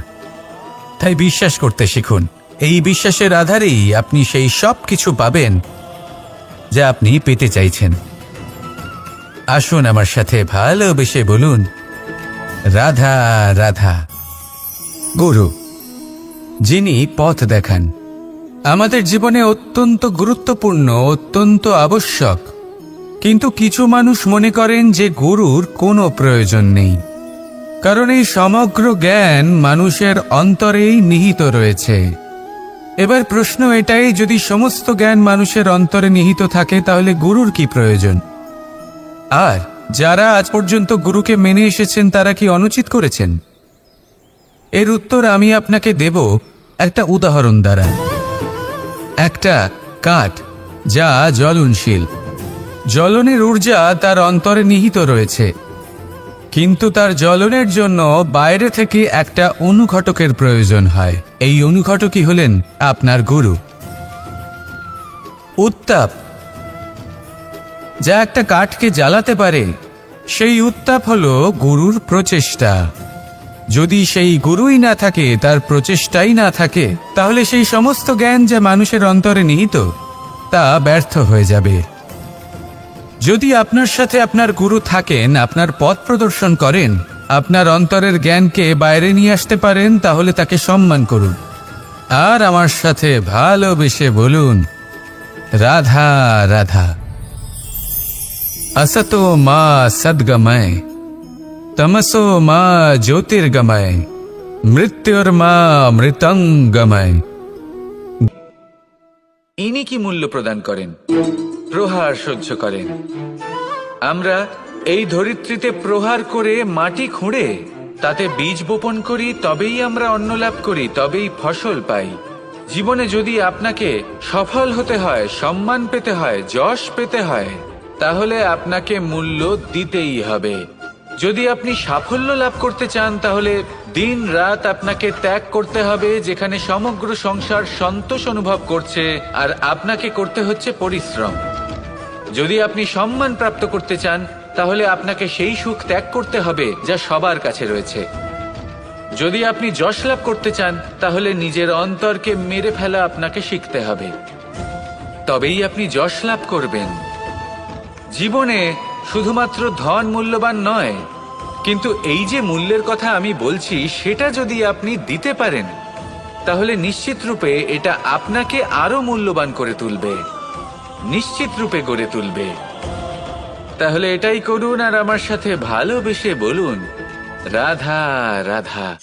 তাই বিশ্বাস করতে শিখুন। এই বিশ্বাসের আধারেই আপনি সেই সব কিছু পাবেন যা আপনি পেতে চাইছেন। আসুন আমার সাথে ভালোবেসে বলুন, রাধা রাধা। গুরু, যিনি পথ দেখান, আমাদের জীবনে অত্যন্ত গুরুত্বপূর্ণ, অত্যন্ত আবশ্যক। কিন্তু কিছু মানুষ মনে করেন যে গুরুর কোনো প্রয়োজন নেই, কারণ এই সমগ্র জ্ঞান মানুষের অন্তরেই নিহিত রয়েছে। এবার প্রশ্ন এটাই, যদি সমস্ত জ্ঞান মানুষের অন্তরে নিহিত থাকে তাহলে গুরুর কি প্রয়োজন? আর যারা আজ পর্যন্ত গুরুকে মেনে এসেছেন তারা কি অনুচিত করেছেন? এর উত্তর আমি আপনাকে দেব একটা উদাহরণ দ্বারা। একটা কাঠ যা জ্বলনশীল, জ্বলনের ঊর্জা তার অন্তরে নিহিত রয়েছে, কিন্তু তার জ্বলনের জন্য বাইরে থেকে একটা অনুঘটকের প্রয়োজন হয়। এই অনুঘটকই হলেন আপনার গুরু। উত্তাপ যা একটা কাঠকে জ্বালাতে পারে, সেই উত্তাপ হলো গুরুর প্রচেষ্টা। যদি সেই গুরুই না থাকে, তার প্রচেষ্টাই না থাকে, তাহলে সেই সমস্ত জ্ঞান যা মানুষের অন্তরে নিহিত তা ব্যর্থ হয়ে যাবে। যদি আপনার সাথে আপনার গুরু থাকেন, আপনার পথ প্রদর্শন করেন, আপনার অন্তরের জ্ঞানকে বাইরে নিয়ে আসতে পারেন, তাহলে তাকে সম্মান করুন আর আমার সাথে ভালোবেসে বলুন, রাধা রাধা। असतो मा सद्गमय, तमसो मा ज्योतिर्गमय, मृत्युर्मा मृतंगमय। ইনি কি মূল্য প্রদান করেন? প্রহার সহ্য করেন। আমরা এই ধরিত্রীতে প্রহার করে মাটি খুঁড়ে তাতে বীজ বপন করি, তবেই আমরা অন্ন লাভ করি, তবেই ফসল পাই। জীবনে যদি আপনাকে সফল হতে হয়, সম্মান পেতে হয়, যশ পেতে হয়, তাহলে আপনাকে মূল্য দিতেই হবে। যদি আপনি সাফল্য লাভ করতে চান, তাহলে দিন রাত আপনাকে ত্যাগ করতে হবে, যেখানে সমগ্র সংসার সন্তোষ অনুভব করছে, আর আপনাকে করতে হচ্ছে পরিশ্রম। যদি আপনি সম্মান প্রাপ্ত করতে চান, তাহলে আপনাকে সেই সুখ ত্যাগ করতে হবে যা সবার কাছে রয়েছে। যদি আপনি যশ লাভ করতে চান, তাহলে নিজের অন্তরকে মেরে ফেলা আপনাকে শিখতে হবে, তবেই আপনি যশ লাভ করবেন। জীবনে শুধুমাত্র ধন মূল্যবান নয়, কিন্তু এই যে মূল্যের কথা আমি বলছি, সেটা যদি আপনি দিতে পারেন, তাহলে নিশ্চিত রূপে এটা আপনাকে আরো মূল্যবান করে তুলবে। নিশ্চিত রূপে গড়ে তুলবে। তাহলে এটাই করুন আর আমার সাথে ভালোবেসে বলুন, রাধা রাধা।